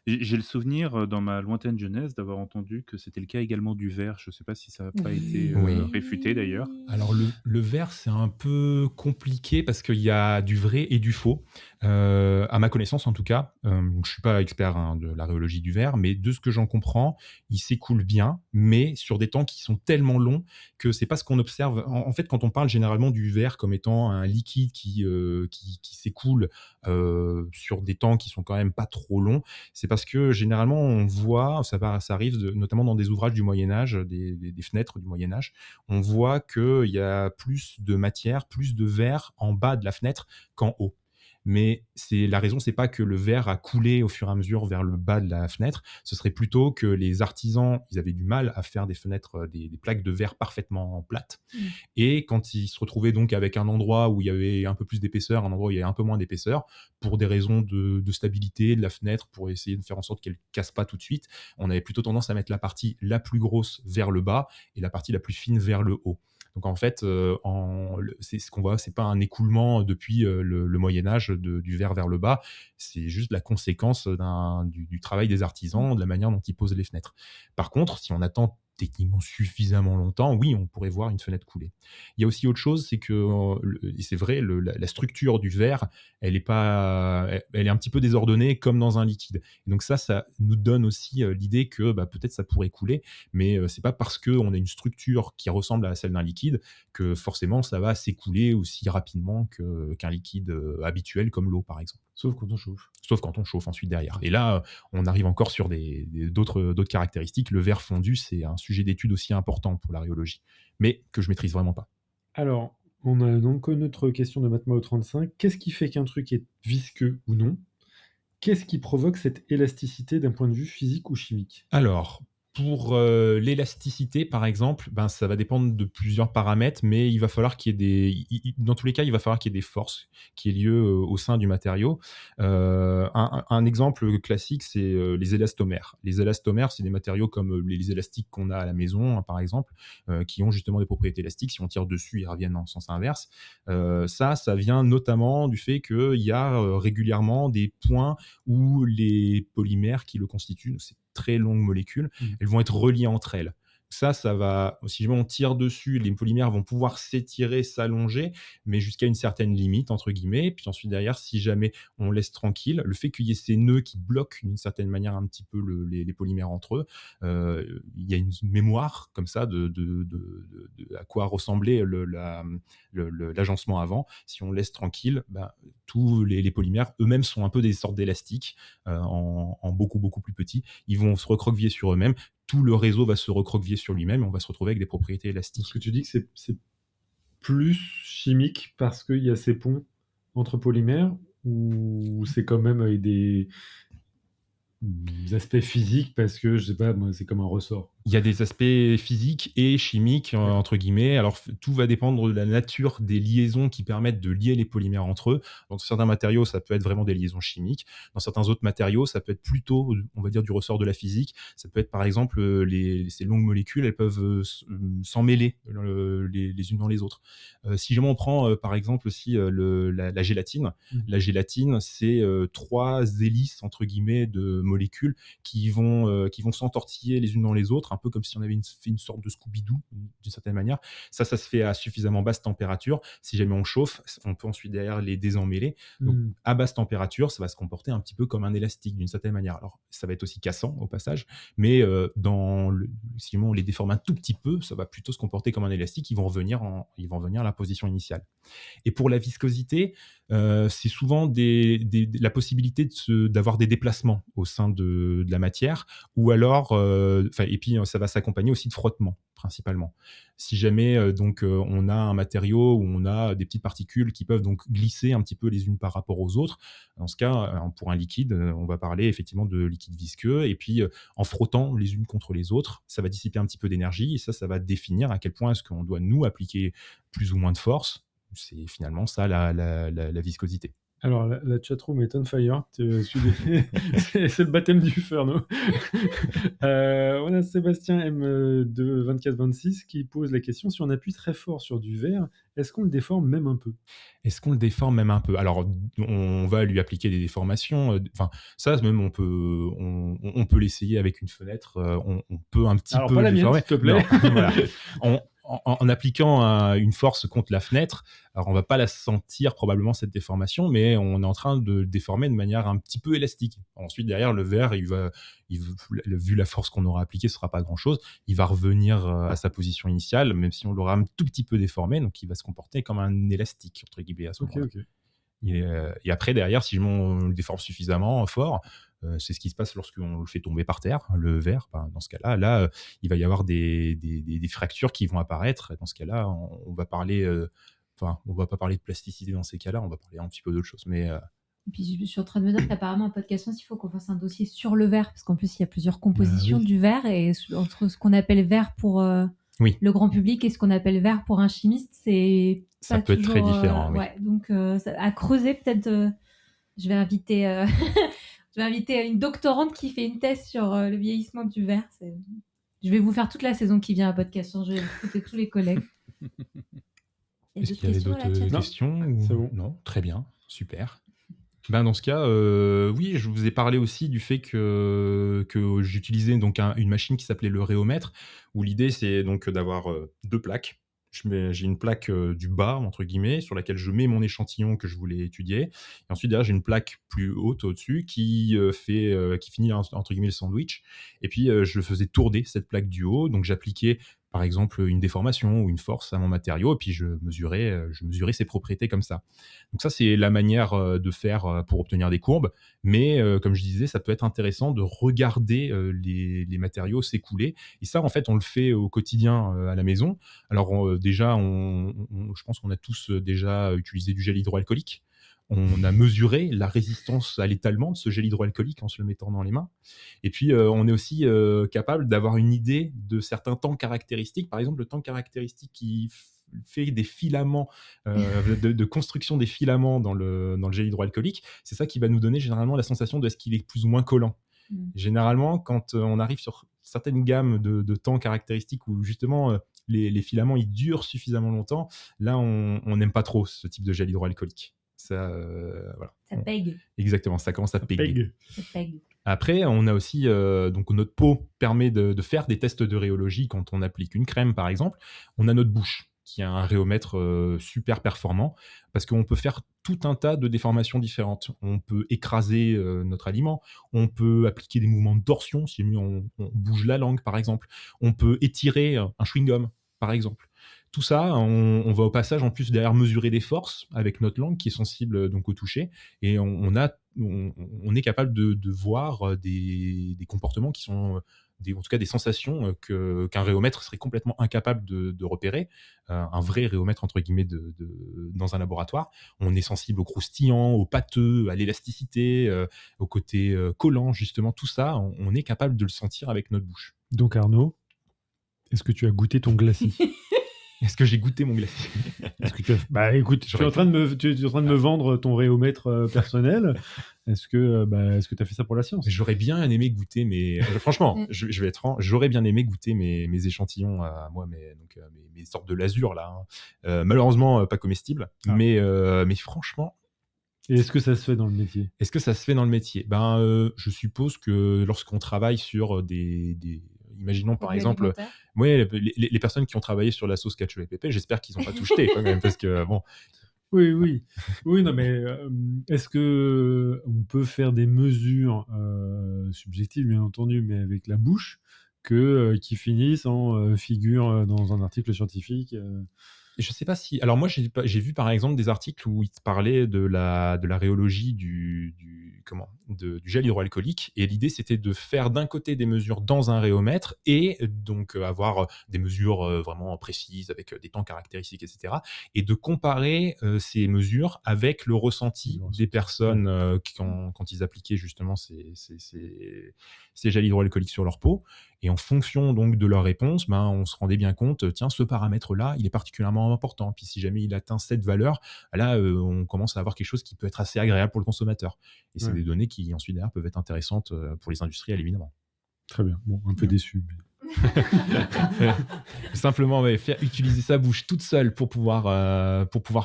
S4: J'ai le souvenir dans ma lointaine jeunesse d'avoir entendu que c'était le cas également du verre. Je ne sais pas si ça n'a pas été
S2: Oui.
S4: réfuté d'ailleurs.
S2: Alors le verre, c'est un peu compliqué parce qu'il y a du vrai et du faux. À ma connaissance, en tout cas, je ne suis pas expert de la rhéologie du verre, mais de ce que j'en comprends, il s'écoule bien, mais sur des temps qui sont tellement longs que c'est pas ce qu'on observe. En fait, quand on parle généralement du verre comme étant un liquide qui s'écoule sur des temps qui sont quand même pas trop longs, c'est parce que généralement on voit, ça arrive notamment dans des ouvrages du Moyen-Âge, des fenêtres du Moyen-Âge, on voit qu'il y a plus de matière, plus de verre en bas de la fenêtre qu'en haut. mais la raison, c'est pas que le verre a coulé au fur et à mesure vers le bas de la fenêtre, ce serait plutôt que les artisans, ils avaient du mal à faire des fenêtres, des plaques de verre parfaitement plates. Et quand ils se retrouvaient donc avec un endroit où il y avait un peu plus d'épaisseur, un endroit où il y avait un peu moins d'épaisseur, pour des raisons de stabilité de la fenêtre, pour essayer de faire en sorte qu'elle casse pas tout de suite, on avait plutôt tendance à mettre la partie la plus grosse vers le bas et la partie la plus fine vers le haut. Donc en fait, c'est ce qu'on voit, c'est pas un écoulement depuis le Moyen Âge du verre vers le bas, c'est juste la conséquence du travail des artisans, de la manière dont ils posent les fenêtres. Par contre, si on attend techniquement suffisamment longtemps, oui, on pourrait voir une fenêtre couler. Il y a aussi autre chose, c'est que, et c'est vrai, la structure du verre, elle est un petit peu désordonnée comme dans un liquide. Et donc ça nous donne aussi l'idée que peut-être ça pourrait couler, mais c'est pas parce qu'on a une structure qui ressemble à celle d'un liquide que forcément ça va s'écouler aussi rapidement qu'un liquide habituel comme l'eau, par exemple.
S3: Sauf quand on chauffe.
S2: Sauf quand on chauffe ensuite derrière. Et là, on arrive encore sur d'autres caractéristiques. Le verre fondu, c'est un sujet d'étude aussi important pour la rhéologie, mais que je maîtrise vraiment pas.
S3: Alors, on a donc une autre question de Matmao 35. Qu'est-ce qui fait qu'un truc est visqueux ou non? Qu'est-ce qui provoque cette élasticité d'un point de vue physique ou chimique?
S2: Alors, pour l'élasticité, par exemple, ça va dépendre de plusieurs paramètres, mais il va falloir qu'il y ait dans tous les cas, il va falloir qu'il y ait des forces qui aient lieu au sein du matériau. Un exemple classique, c'est les élastomères. Les élastomères, c'est des matériaux comme les élastiques qu'on a à la maison, hein, par exemple, qui ont justement des propriétés élastiques. Si on tire dessus, ils reviennent en sens inverse. Ça vient notamment du fait qu'il y a régulièrement des points où les polymères qui le constituent, c'est très longues molécules, elles vont être reliées entre elles. Ça va, si jamais on tire dessus, les polymères vont pouvoir s'étirer, s'allonger, mais jusqu'à une certaine limite, entre guillemets. Puis ensuite, derrière, si jamais on laisse tranquille, le fait qu'il y ait ces nœuds qui bloquent d'une certaine manière un petit peu les polymères entre eux, il y a une mémoire comme ça de à quoi ressemblait l'agencement avant. Si on laisse tranquille, tous les polymères eux-mêmes sont un peu des sortes d'élastiques en beaucoup, beaucoup plus petits. Ils vont se recroqueviller sur eux-mêmes. Tout le réseau va se recroqueviller sur lui-même et on va se retrouver avec des propriétés élastiques.
S3: Est-ce que tu dis que c'est plus chimique parce qu'il y a ces ponts entre polymères ou c'est quand même avec des aspects physiques parce que, je sais pas, moi, c'est comme un ressort?
S2: Il y a des aspects physiques et chimiques, entre guillemets. Alors, tout va dépendre de la nature des liaisons qui permettent de lier les polymères entre eux. Dans certains matériaux, ça peut être vraiment des liaisons chimiques. Dans certains autres matériaux, ça peut être plutôt, on va dire, du ressort de la physique. Ça peut être, par exemple, ces longues molécules, elles peuvent s'emmêler les unes dans les autres. Si jamais on prend, par exemple, aussi la gélatine. La gélatine, c'est 3 hélices, entre guillemets, de molécules qui vont s'entortiller les unes dans les autres, un peu comme si on avait fait une sorte de Scooby-Doo, d'une certaine manière. Ça se fait à suffisamment basse température. Si jamais on chauffe, on peut ensuite derrière les désemmêler. Donc, à basse température, ça va se comporter un petit peu comme un élastique, d'une certaine manière. Alors, ça va être aussi cassant, au passage, mais si on les déforme un tout petit peu, ça va plutôt se comporter comme un élastique. Ils vont revenir à la position initiale. Et pour la viscosité, c'est souvent la possibilité d'avoir des déplacements au sein de la matière, ou alors, et puis ça va s'accompagner aussi de frottements, principalement. Si jamais on a un matériau où on a des petites particules qui peuvent donc glisser un petit peu les unes par rapport aux autres, dans ce cas, pour un liquide, on va parler effectivement de liquide visqueux, et puis en frottant les unes contre les autres, ça va dissiper un petit peu d'énergie, et ça va définir à quel point est-ce qu'on doit nous appliquer plus ou moins de force. C'est finalement ça la viscosité.
S3: Alors, la chatroom est on fire. C'est le baptême du feu, non? On a Sébastien M de 2426 qui pose la question: si on appuie très fort sur du verre, est-ce qu'on le déforme même un peu?
S2: Est-ce qu'on le déforme même un peu? Alors, on va lui appliquer des déformations. Ça, même, on peut l'essayer avec une fenêtre. On peut un petit peu
S3: pas la mienne,
S2: déformer.
S3: s'il te plaît.
S2: Non, voilà. En appliquant une force contre la fenêtre, alors on va pas la sentir probablement, cette déformation, mais on est en train de le déformer de manière un petit peu élastique. Ensuite, derrière, le verre, vu la force qu'on aura appliquée, ce sera pas grand-chose. Il va revenir à sa position initiale, même si on l'aura un tout petit peu déformé, donc il va se comporter comme un élastique, entre guillemets, à ce moment-là.
S3: Ok.
S2: Et après, derrière, si on le déforme suffisamment fort, c'est ce qui se passe lorsqu'on le fait tomber par terre, le verre. Dans ce cas-là, il va y avoir des fractures qui vont apparaître. Dans ce cas-là, on va parler, on va pas parler de plasticité dans ces cas-là, on va parler un petit peu d'autre chose. Mais
S1: Et puis je suis en train de me dire qu'apparemment, un podcast science, il faut qu'on fasse un dossier sur le verre, parce qu'en plus, il y a plusieurs compositions
S3: oui.
S1: du verre, et entre ce qu'on appelle verre pour
S2: Oui.
S1: le grand public et ce qu'on appelle verre pour un chimiste, c'est
S2: Ça
S1: pas
S2: peut être très
S1: toujours,
S2: différent, oui.
S1: ouais, donc à creuser, peut-être, je vais inviter, je vais inviter une doctorante qui fait une thèse sur le vieillissement du verre. Je vais vous faire toute la saison qui vient à podcast science, je vais écouter tous les collègues. Il y a
S2: Est-ce
S1: d'autres
S2: qu'il y avait
S1: questions,
S2: d'autres
S1: là, chat?
S2: questions ou...
S3: c'est bon.
S2: Non, très bien, super. Ben dans ce cas, oui, je vous ai parlé aussi du fait que j'utilisais donc une machine qui s'appelait le réomètre, où l'idée c'est donc d'avoir 2 plaques. J'ai une plaque du bas, entre guillemets, sur laquelle je mets mon échantillon que je voulais étudier. Et ensuite, derrière, j'ai une plaque plus haute au-dessus qui finit entre guillemets le sandwich. Et puis, je faisais tourner cette plaque du haut. Donc, j'appliquais par exemple une déformation ou une force à mon matériau, et puis je mesurais ses propriétés comme ça. Donc ça, c'est la manière de faire pour obtenir des courbes. Mais comme je disais, ça peut être intéressant de regarder les matériaux s'écouler. Et ça, en fait, on le fait au quotidien à la maison. Alors déjà, je pense qu'on a tous déjà utilisé du gel hydroalcoolique. On a mesuré la résistance à l'étalement de ce gel hydroalcoolique en se le mettant dans les mains. Et puis, on est aussi capable d'avoir une idée de certains temps caractéristiques. Par exemple, le temps caractéristique qui fait des filaments, de construction des filaments dans le gel hydroalcoolique, c'est ça qui va nous donner généralement la sensation de est-ce qu'il est plus ou moins collant. Généralement, quand on arrive sur certaines gammes de temps caractéristiques où justement les filaments ils durent suffisamment longtemps, là on n'aime pas trop ce type de gel hydroalcoolique. Ça, voilà.
S1: Ça pègue.
S2: Exactement, ça commence à péguer.
S3: Peg.
S1: Ça pègue.
S2: Après, on a aussi, donc notre peau permet de faire des tests de rhéologie quand on applique une crème, par exemple. On a notre bouche, qui a un rhéomètre super performant, parce qu'on peut faire tout un tas de déformations différentes. On peut écraser notre aliment, on peut appliquer des mouvements de torsion, si on bouge la langue, par exemple. On peut étirer un chewing-gum, par exemple. Tout ça, on va au passage en plus derrière mesurer des forces avec notre langue qui est sensible donc au toucher, et on est capable de voir des comportements qui sont en tout cas des sensations qu'un rhéomètre serait complètement incapable de repérer. Un vrai rhéomètre entre guillemets dans un laboratoire. On est sensible au croustillant, au pâteux, à l'élasticité, au côté collant, justement. Tout ça, on est capable de le sentir avec notre bouche.
S3: Donc Arnaud, est-ce que tu as goûté ton glacis?
S2: Est-ce que j'ai goûté mon glacis?
S3: Bah écoute, tu es en train de me vendre ton rhéomètre personnel. Est-ce que tu as fait ça pour la science?
S2: J'aurais bien aimé goûter franchement, je vais être franc, j'aurais bien aimé goûter mes échantillons à moi, mes sortes de lasure là. Malheureusement, pas comestibles, mais franchement.
S3: Et est-ce que ça se fait dans le métier?
S2: Est-ce que ça se fait dans le métier? Je suppose que lorsqu'on travaille sur imaginons par exemple, les personnes qui ont travaillé sur la sauce ketchup et pépé, j'espère qu'ils n'ont pas tout jeté quand même, parce que bon.
S3: Oui, non, mais est-ce que on peut faire des mesures subjectives, bien entendu, mais avec la bouche, qui finissent en figure dans un article scientifique
S2: Et je sais pas si. Alors moi, j'ai vu par exemple des articles où ils parlaient de la rhéologie du gel hydroalcoolique, et l'idée c'était de faire d'un côté des mesures dans un rhéomètre et donc avoir des mesures vraiment précises avec des temps caractéristiques, etc. Et de comparer ces mesures avec le ressenti des personnes quand ils appliquaient justement ces gels hydroalcooliques sur leur peau. Et en fonction donc de leur réponse, on se rendait bien compte, tiens, ce paramètre-là, il est particulièrement important. Puis si jamais il atteint cette valeur, là, on commence à avoir quelque chose qui peut être assez agréable pour le consommateur. Et c'est des données qui, ensuite, derrière, peuvent être intéressantes pour les industriels, évidemment.
S3: Très bien. Bon, un peu déçu.
S2: Simplement, utiliser sa bouche toute seule pour pouvoir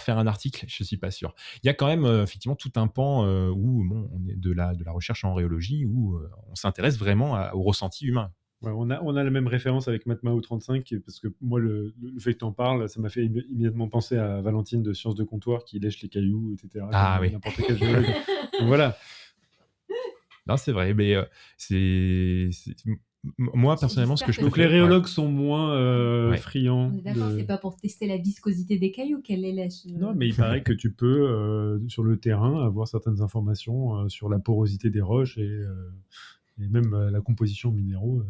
S2: faire un article, je ne suis pas sûr. Il y a quand même effectivement tout un pan où on est de la recherche en rhéologie, où on s'intéresse vraiment au ressenti humain.
S3: Ouais, on a la même référence avec Matmao 35, parce que moi, le fait que tu en parles, ça m'a fait immédiatement penser à Valentine de Sciences de Comptoir qui lèche les cailloux, etc.
S2: Ah oui.
S3: N'importe quel géologue. Donc, voilà.
S2: Non, c'est vrai, mais moi, personnellement, ce que je
S3: Donc les rhéologues sont moins friands.
S1: On est d'accord, c'est pas pour tester la viscosité des cailloux qu'elle les lèche.
S3: Non, mais il paraît que tu peux, sur le terrain, avoir certaines informations sur la porosité des roches et même la composition minéraux.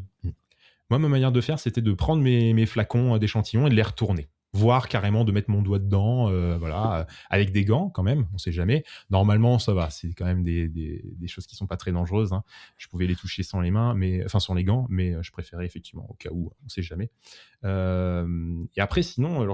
S2: Moi, ma manière de faire, c'était de prendre mes flacons d'échantillons et de les retourner. voire carrément de mettre mon doigt dedans, voilà, avec des gants quand même, on sait jamais. Normalement, ça va, c'est quand même des choses qui sont pas très dangereuses, hein. Je pouvais les toucher sans les mains, enfin sans les gants, mais je préférais effectivement au cas où, on sait jamais. Et après, sinon,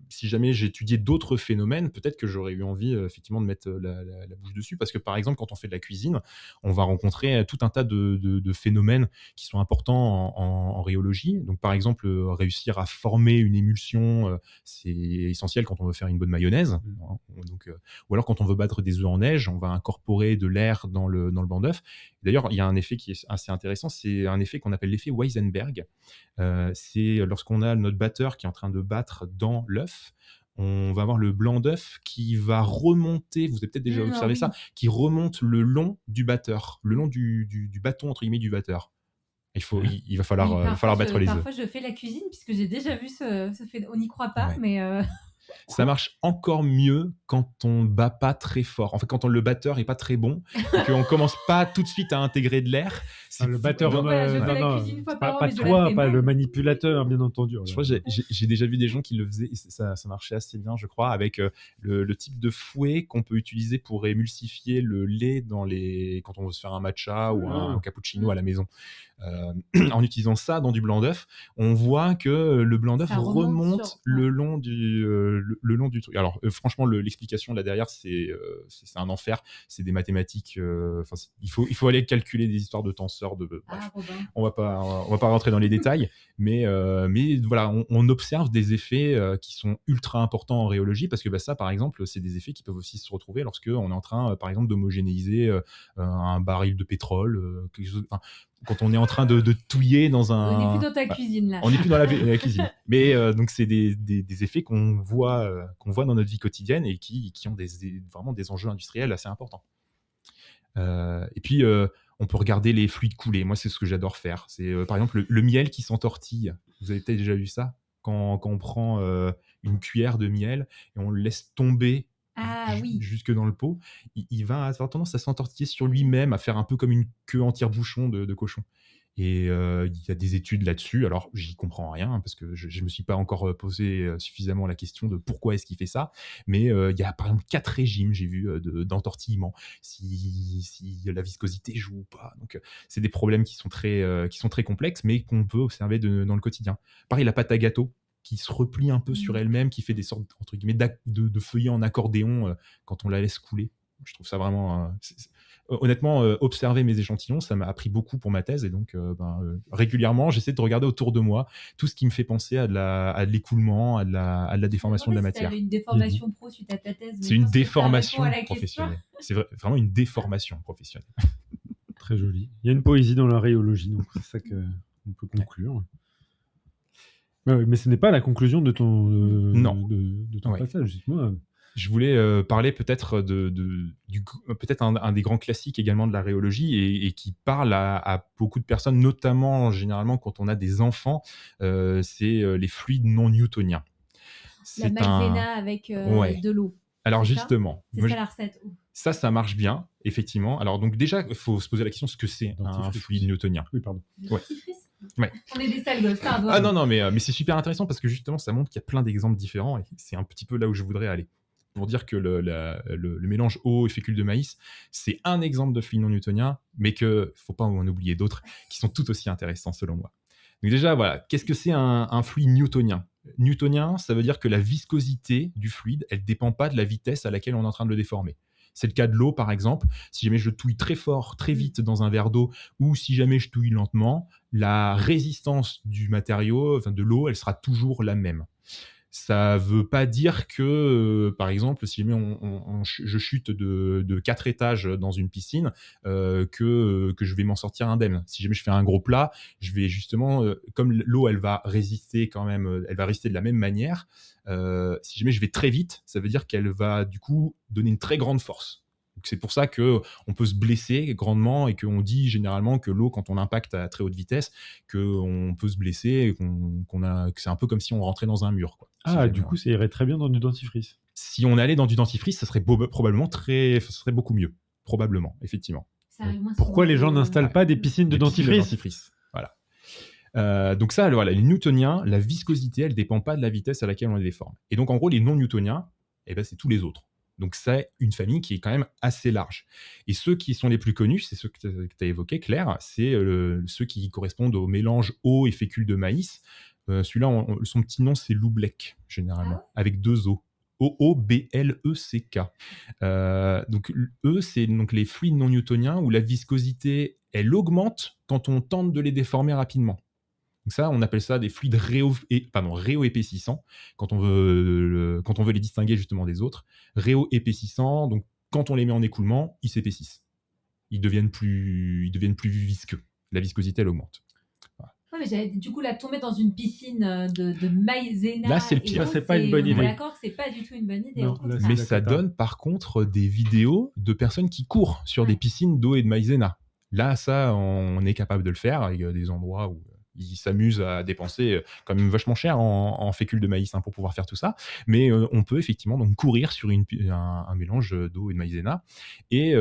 S2: si jamais j'étudiais d'autres phénomènes, peut-être que j'aurais eu envie effectivement de mettre la bouche dessus, parce que par exemple, quand on fait de la cuisine, on va rencontrer tout un tas de phénomènes qui sont importants en rhéologie. Donc par exemple, réussir à former une émulsion, c'est essentiel quand on veut faire une bonne mayonnaise. Hein. Donc, ou alors quand on veut battre des œufs en neige, on va incorporer de l'air dans le blanc d'œuf. D'ailleurs, il y a un effet qui est assez intéressant, c'est un effet qu'on appelle l'effet Weisenberg. C'est lorsqu'on a notre batteur qui est en train de battre dans l'œuf, on va avoir le blanc d'œuf qui va remonter, vous avez peut-être déjà observé
S1: Oui.
S2: ça, qui remonte le long du batteur, le long du bâton, entre guillemets, du batteur. Il va falloir battre les œufs.
S1: Parfois, je fais la cuisine, puisque j'ai déjà vu ce fait. On n'y croit pas,
S2: Ouais.
S1: mais
S2: Ça marche encore mieux quand on bat pas très fort. En fait, quand le batteur est pas très bon, et qu'on commence pas tout de suite à intégrer de l'air.
S3: Le batteur,
S1: Donc, voilà, je fais la cuisine une fois par an,
S3: pas
S1: mais je la
S3: toi,
S1: fais
S3: pas
S1: mal.
S3: le manipulateur, bien entendu.
S2: Je crois que j'ai déjà vu des gens qui le faisaient, et ça marchait assez bien, je crois, avec le type de fouet qu'on peut utiliser pour émulsifier le lait quand on veut se faire un matcha ou un cappuccino à la maison. En utilisant ça dans du blanc d'œuf, on voit que le blanc d'œuf
S1: Ça remonte
S2: le long du truc. Alors franchement, l'explication là derrière, c'est un enfer. C'est des mathématiques. Il faut aller calculer des histoires de tenseurs. Bref.
S1: Robin.
S2: On va pas rentrer dans les détails, mais voilà, on observe des effets qui sont ultra importants en rhéologie, parce que ça, par exemple, c'est des effets qui peuvent aussi se retrouver lorsque on est en train, par exemple, d'homogénéiser un baril de pétrole, quelque chose. Quand on est en train de touiller dans un...
S1: On n'est plus dans ta cuisine, là.
S2: On n'est plus dans la cuisine. Mais donc, c'est des effets qu'on voit dans notre vie quotidienne et qui ont vraiment des enjeux industriels assez importants. Et puis, on peut regarder les fluides couler. Moi, c'est ce que j'adore faire. C'est, par exemple, le miel qui s'entortille. Vous avez peut-être déjà vu ça ? Quand on prend une cuillère de miel et on le laisse tomber jusque dans le pot, il va avoir tendance à s'entortiller sur lui-même, à faire un peu comme une queue en tire-bouchon de cochon. Et il y a des études là-dessus. Alors, j'y comprends rien, parce que je me suis pas encore posé suffisamment la question de pourquoi est-ce qu'il fait ça. Mais il y a par exemple 4 régimes, j'ai vu, d'entortillement, si la viscosité joue ou pas. Donc, c'est des problèmes qui sont très complexes, mais qu'on peut observer dans le quotidien. Pareil, la pâte à gâteau, qui se replie un peu sur elle-même, qui fait des sortes, entre guillemets, de feuillets en accordéon quand on la laisse couler. Je trouve ça vraiment... honnêtement, observer mes échantillons, ça m'a appris beaucoup pour ma thèse, et donc régulièrement, j'essaie de regarder autour de moi tout ce qui me fait penser à de l'écoulement, à de la déformation de la matière.
S1: C'est une déformation pro suite à ta thèse.
S2: C'est une déformation professionnelle. C'est vraiment une déformation professionnelle.
S3: Très joli. Il y a une poésie dans la rhéologie, donc c'est ça qu'on peut conclure. Mais ce n'est pas la conclusion de ton, de ton passage, justement.
S2: Je voulais parler peut-être peut-être un des grands classiques également de la rhéologie, et qui parle à beaucoup de personnes, notamment généralement quand on a des enfants, c'est les fluides non newtoniens.
S1: La maïzena avec de l'eau.
S2: Alors justement,
S1: c'est ça la recette.
S2: Ça marche bien, effectivement. Alors donc déjà, il faut se poser la question, ce que c'est un fluide newtonien.
S3: Oui, pardon.
S2: Ouais.
S1: On est des sales gosses, pardon.
S2: Ah non, mais c'est super intéressant, parce que justement, ça montre qu'il y a plein d'exemples différents, et c'est un petit peu là où je voudrais aller. Pour dire que le mélange eau et fécule de maïs, c'est un exemple de fluide non newtonien, mais qu'il ne faut pas en oublier d'autres qui sont tout aussi intéressants selon moi. Donc déjà, voilà, qu'est-ce que c'est un fluide newtonien ? Newtonien, ça veut dire que la viscosité du fluide, elle ne dépend pas de la vitesse à laquelle on est en train de le déformer. C'est le cas de l'eau, par exemple. Si jamais je touille très fort, très vite dans un verre d'eau, ou si jamais je touille lentement, la résistance du matériau, de l'eau, elle sera toujours la même. Ça veut pas dire que, par exemple, si jamais je chute de 4 étages dans une piscine, que je vais m'en sortir indemne. Si jamais je fais un gros plat, je vais justement, comme l'eau, elle va résister quand même, elle va résister de la même manière. Si jamais je vais très vite, ça veut dire qu'elle va du coup donner une très grande force. Donc c'est pour ça qu'on peut se blesser grandement, et qu'on dit généralement que l'eau, quand on impacte à très haute vitesse, qu'on peut se blesser, et que c'est un peu comme si on rentrait dans un mur, quoi.
S3: Du coup, ça irait très bien dans du dentifrice.
S2: Si on allait dans du dentifrice, ça serait probablement ça serait beaucoup mieux. Probablement, effectivement.
S1: Ça arrive moins
S3: Pourquoi
S1: souvent
S3: les gens n'installent pas des piscines de dentifrice ?
S2: Voilà. Donc ça, voilà, les newtoniens, la viscosité, elle dépend pas de la vitesse à laquelle on les déforme. Et donc en gros, les non-newtoniens, eh ben, c'est tous les autres. Donc c'est une famille qui est quand même assez large. Et ceux qui sont les plus connus, c'est ceux que tu as évoqués, Claire, c'est ceux qui correspondent au mélange eau et fécule de maïs. Celui-là, son petit nom, c'est l'oubleck, généralement, avec 2 O. O-O-B-L-E-C-K. Donc eux, c'est donc les fluides non newtoniens où la viscosité, elle augmente quand on tente de les déformer rapidement. Donc ça, on appelle ça des fluides réoépaississants quand on veut les distinguer justement des autres. Réoépaississants, donc quand on les met en écoulement, ils s'épaississent. Ils deviennent plus visqueux. La viscosité, elle augmente.
S1: Ouais, mais j'avais du coup là tombé dans une piscine de maïzena.
S2: Là, c'est le pire.
S1: et
S3: C'est pas une bonne
S1: on est
S3: idée.
S1: d'accord que c'est pas du tout une bonne idée.
S3: Non,
S1: au contraire.
S3: là,
S2: Mais
S3: c'est la
S2: ça
S3: cata.
S2: donne par contre des vidéos de personnes qui courent sur des
S1: Ouais.
S2: piscines d'eau et de maïzena. Là, ça, on est capable de le faire. Il y a des endroits où ils s'amusent à dépenser quand même vachement cher en fécule de maïs pour pouvoir faire tout ça. Mais on peut effectivement donc courir sur un mélange d'eau et de maïzena. Et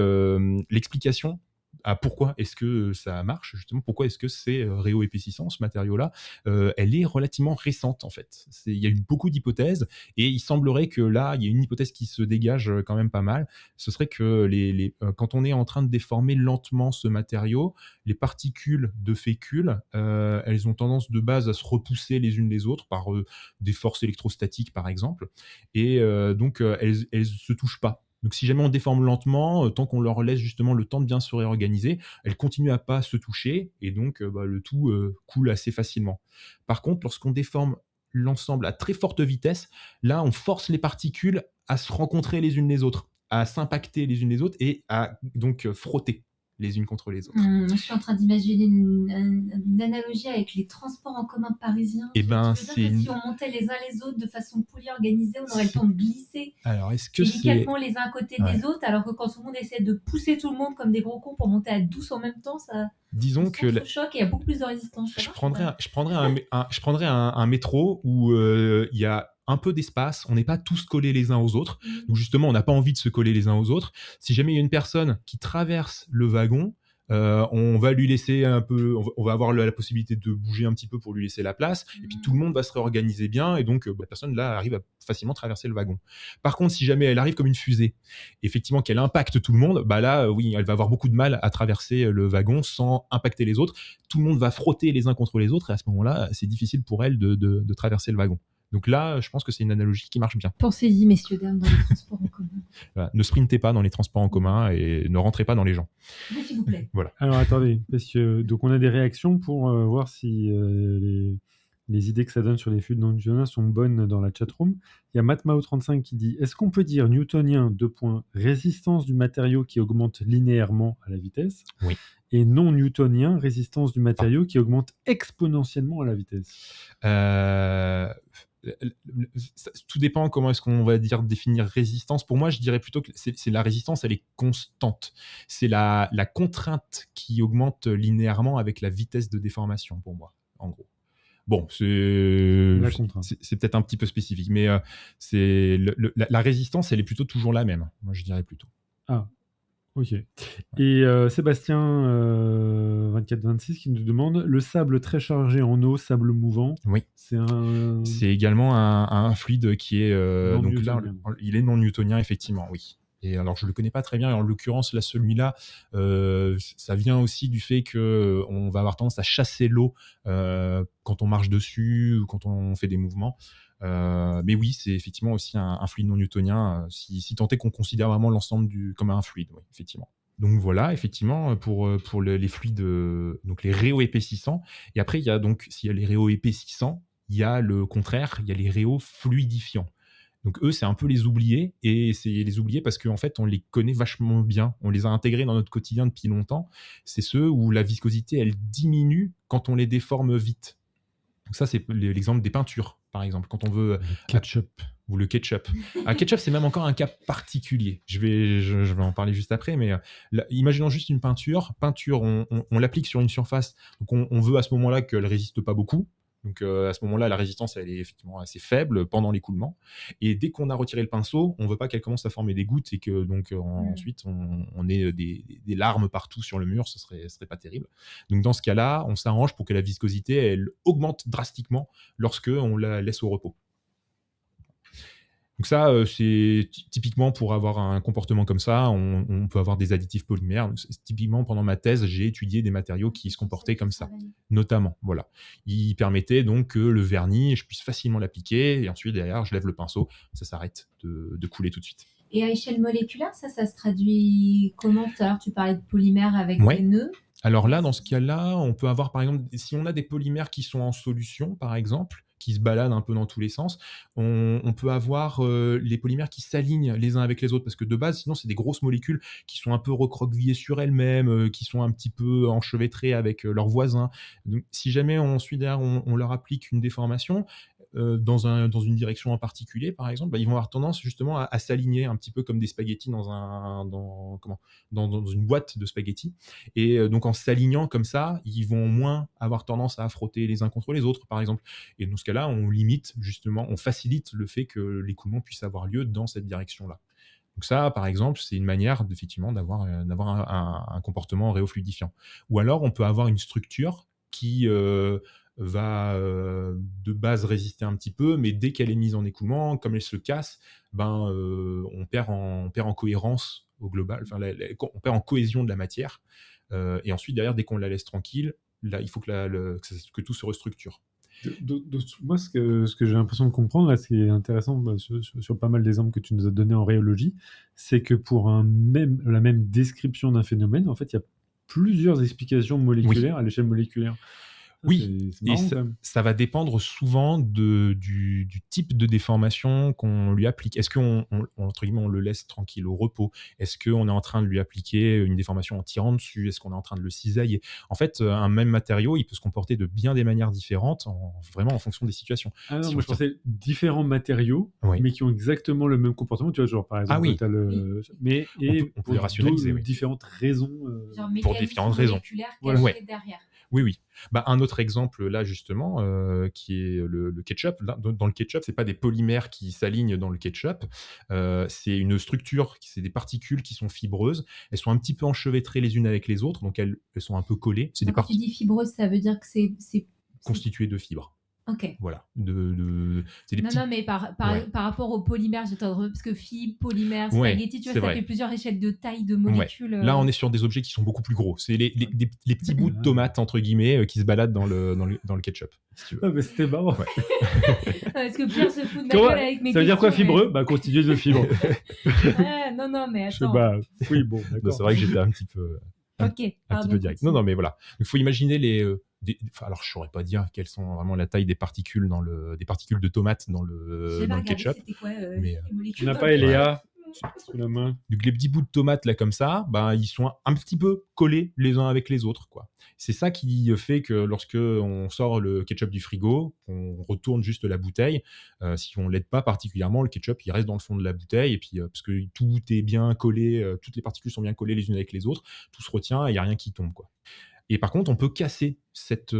S2: l'explication à pourquoi est-ce que ça marche, justement, pourquoi est-ce que c'est réoépaississant, ce matériau-là, elle est relativement récente, en fait. Il y a eu beaucoup d'hypothèses, et il semblerait que là, il y a une hypothèse qui se dégage quand même pas mal. Ce serait que quand on est en train de déformer lentement ce matériau, les particules de fécule, elles ont tendance de base à se repousser les unes les autres par des forces électrostatiques, par exemple, et donc elles se touchent pas. Donc si jamais on déforme lentement, tant qu'on leur laisse justement le temps de bien se réorganiser, elles continuent à pas se toucher, et donc le tout coule assez facilement. Par contre, lorsqu'on déforme l'ensemble à très forte vitesse, là on force les particules à se rencontrer les unes les autres, à s'impacter les unes les autres et à donc frotter les unes contre les autres.
S1: Je suis en train d'imaginer une analogie avec les transports en commun parisiens.
S2: Eh ben,
S1: Tu veux dire que si on montait les uns les autres de façon polyorganisée, on aurait le temps de glisser
S2: Alors, est-ce que
S1: délicatement les uns à côté
S2: Ouais.
S1: des autres, alors que quand tout le monde essaie de pousser tout le monde comme des gros cons pour monter à 12 en même temps, ça
S2: Disons que
S1: choc et il y a beaucoup plus de résistance.
S2: je prendrais un métro où il y a un peu d'espace, on n'est pas tous collés les uns aux autres. Donc justement, on n'a pas envie de se coller les uns aux autres. Si jamais il y a une personne qui traverse le wagon, on va lui laisser un peu, on va avoir la possibilité de bouger un petit peu pour lui laisser la place, et puis tout le monde va se réorganiser bien, et donc la personne là arrive à facilement traverser le wagon. Par contre, si jamais elle arrive comme une fusée, effectivement qu'elle impacte tout le monde, bah là oui, elle va avoir beaucoup de mal à traverser le wagon sans impacter les autres. Tout le monde va frotter les uns contre les autres, et à ce moment-là, c'est difficile pour elle de traverser le wagon. Donc là, je pense que c'est une analogie qui marche bien.
S1: Pensez-y, messieurs, dames, dans les transports en commun.
S2: Voilà. Ne sprintez pas dans les transports en commun et ne rentrez pas dans les gens.
S1: Oui, s'il vous plaît.
S2: Voilà.
S3: Alors attendez, parce que donc on a des réactions pour voir si les idées que ça donne sur les fluides non newtoniens sont bonnes dans la chatroom. Il y a Matmao35 qui dit: est-ce qu'on peut dire newtonien, résistance du matériau qui augmente linéairement à la vitesse,
S2: Oui.
S3: et non newtonien, résistance du matériau qui augmente exponentiellement à la vitesse?
S2: Tout dépend comment est-ce qu'on va définir résistance. Pour moi, je dirais plutôt que c'est la résistance, elle est constante. C'est la contrainte qui augmente linéairement avec la vitesse de déformation, pour moi, en gros. Bon, c'est peut-être un petit peu spécifique, mais la résistance, elle est plutôt toujours la même. Moi, je dirais plutôt.
S3: Ah, ok. Et Sébastien 2426 qui nous demande: le sable très chargé en eau, sable mouvant,
S2: oui. C'est également un fluide qui est donc là, il est non newtonien, effectivement, oui. Et alors, je le connais pas très bien. Et en l'occurrence, là, celui-là, ça vient aussi du fait que on va avoir tendance à chasser l'eau quand on marche dessus ou quand on fait des mouvements. Mais oui, c'est effectivement aussi un fluide non newtonien, si tant est qu'on considère vraiment l'ensemble comme un fluide, oui, effectivement. Donc voilà, effectivement, pour les fluides, donc les réoépaississants. Et après, il y a donc, s'il y a les réoépaississants, il y a le contraire, il y a les réofluidifiants. Donc eux, c'est un peu les oubliés, et c'est les oubliés parce qu'en fait, on les connaît vachement bien. On les a intégrés dans notre quotidien depuis longtemps. C'est ceux où la viscosité, elle diminue quand on les déforme vite. Donc ça, c'est l'exemple des peintures, par exemple. Quand on veut...
S3: Le ketchup.
S2: Ou le ketchup. Ketchup, c'est même encore un cas particulier. Je vais en parler juste après, mais imaginons juste une peinture. Peinture, on l'applique sur une surface, donc on veut à ce moment-là qu'elle résiste pas beaucoup. Donc à ce moment-là, la résistance, elle est effectivement assez faible pendant l'écoulement. Et dès qu'on a retiré le pinceau, on ne veut pas qu'elle commence à former des gouttes et que donc ensuite on ait des larmes partout sur le mur, ce serait pas terrible. Donc dans ce cas-là, on s'arrange pour que la viscosité, elle augmente drastiquement lorsque on la laisse au repos. Donc ça, c'est typiquement pour avoir un comportement comme ça, on peut avoir des additifs polymères. Donc, typiquement, pendant ma thèse, j'ai étudié des matériaux qui se comportaient comme ça, notamment. Voilà. Ils permettaient donc que le vernis, je puisse facilement l'appliquer, et ensuite, derrière, je lève le pinceau, ça s'arrête de couler tout de suite.
S1: Et à échelle moléculaire, ça se traduit comment? Tout à l'heure, tu parlais de polymères avec
S2: Ouais.
S1: des nœuds.
S2: Alors là, dans ce cas-là, on peut avoir, par exemple, si on a des polymères qui sont en solution, par exemple, qui se baladent un peu dans tous les sens, on peut avoir les polymères qui s'alignent les uns avec les autres, parce que de base, sinon, c'est des grosses molécules qui sont un peu recroquevillées sur elles-mêmes, qui sont un petit peu enchevêtrées avec leurs voisins. Donc, si jamais ensuite, derrière, on leur applique une déformation, dans une direction en particulier, par exemple, bah, ils vont avoir tendance justement à s'aligner un petit peu comme des spaghettis dans une boîte de spaghettis. Et donc en s'alignant comme ça, ils vont moins avoir tendance à frotter les uns contre les autres, par exemple. Et dans ce cas-là, on limite justement, on facilite le fait que l'écoulement puisse avoir lieu dans cette direction-là. Donc ça, par exemple, c'est une manière effectivement d'avoir un comportement réofluidifiant. Ou alors, on peut avoir une structure qui va de base résister un petit peu, mais dès qu'elle est mise en écoulement, comme elle se casse, on perd en cohérence au global, enfin, on perd en cohésion de la matière. Et ensuite, derrière, dès qu'on la laisse tranquille, là, il faut que tout se restructure.
S3: Moi, ce que j'ai l'impression de comprendre, là, ce qui est intéressant sur pas mal d'exemples que tu nous as donnés en rhéologie, c'est que pour la même description d'un phénomène, en fait, il y a plusieurs explications moléculaires à l'échelle moléculaire.
S2: Oui,
S3: c'est marrant,
S2: et
S3: quand même.
S2: ça va dépendre souvent du type de déformation qu'on lui applique. Est-ce entre guillemets, on le laisse tranquille au repos? Est-ce qu'on est en train de lui appliquer une déformation en tirant dessus? Est-ce qu'on est en train de le cisailler? En fait, un même matériau, il peut se comporter de bien des manières différentes, vraiment en fonction des situations.
S3: Ah non,
S2: Si
S3: moi
S2: on
S3: je pensais différents matériaux,
S2: Oui.
S3: mais qui ont exactement le même comportement. Tu vois, genre par exemple,
S2: oui.
S3: t'as mais
S2: On peut les rationaliser, oui.
S3: différentes raisons.
S1: Genre
S2: Pour différentes raisons.
S1: moléculaires
S2: Voilà.
S1: cachées derrière.
S2: Oui. Un autre exemple, là, justement, qui est le ketchup. Là, dans le ketchup, c'est pas des polymères qui s'alignent dans le ketchup. C'est une structure, c'est des particules qui sont fibreuses. Elles sont un petit peu enchevêtrées les unes avec les autres, donc elles sont un peu collées. C'est
S1: Quand tu dis fibreuse, ça veut dire que c'est
S2: constitué de fibres.
S1: Ok.
S2: Voilà. C'est des petits...
S1: Non, mais par rapport aux polymères, parce que fibres, polymères, spaghettis, tu vois, ça
S2: vrai.
S1: fait plusieurs échelles de taille de molécules.
S2: Là, on est sur des objets qui sont beaucoup plus gros. C'est les petits bouts de tomates, entre guillemets, qui se baladent dans le ketchup, si tu veux.
S3: Ah, mais c'était marrant.
S1: Est-ce que Pierre se fout de ma gueule avec mes questions?
S3: Ça veut dire quoi, fibreux? Constitué de fibres.
S1: Non, mais attends.
S3: Oui, bon, d'accord.
S2: C'est vrai que j'étais un petit peu... un petit peu direct. Non, mais voilà. Il faut imaginer alors, je ne saurais pas dire quelles sont vraiment la taille des particules des particules de tomates dans le ketchup.
S1: C'était quoi,
S2: mais
S1: les molécules?
S3: Tu n'as pas Eléa sous la main.
S2: Donc les petits bouts de tomates là comme ça, ils sont un petit peu collés les uns avec les autres, quoi. C'est ça qui fait que lorsque on sort le ketchup du frigo, on retourne juste la bouteille, si on l'aide pas particulièrement, le ketchup il reste dans le fond de la bouteille et puis parce que tout est bien collé, toutes les particules sont bien collées les unes avec les autres, tout se retient et il y a rien qui tombe, quoi. Et par contre, on peut casser cet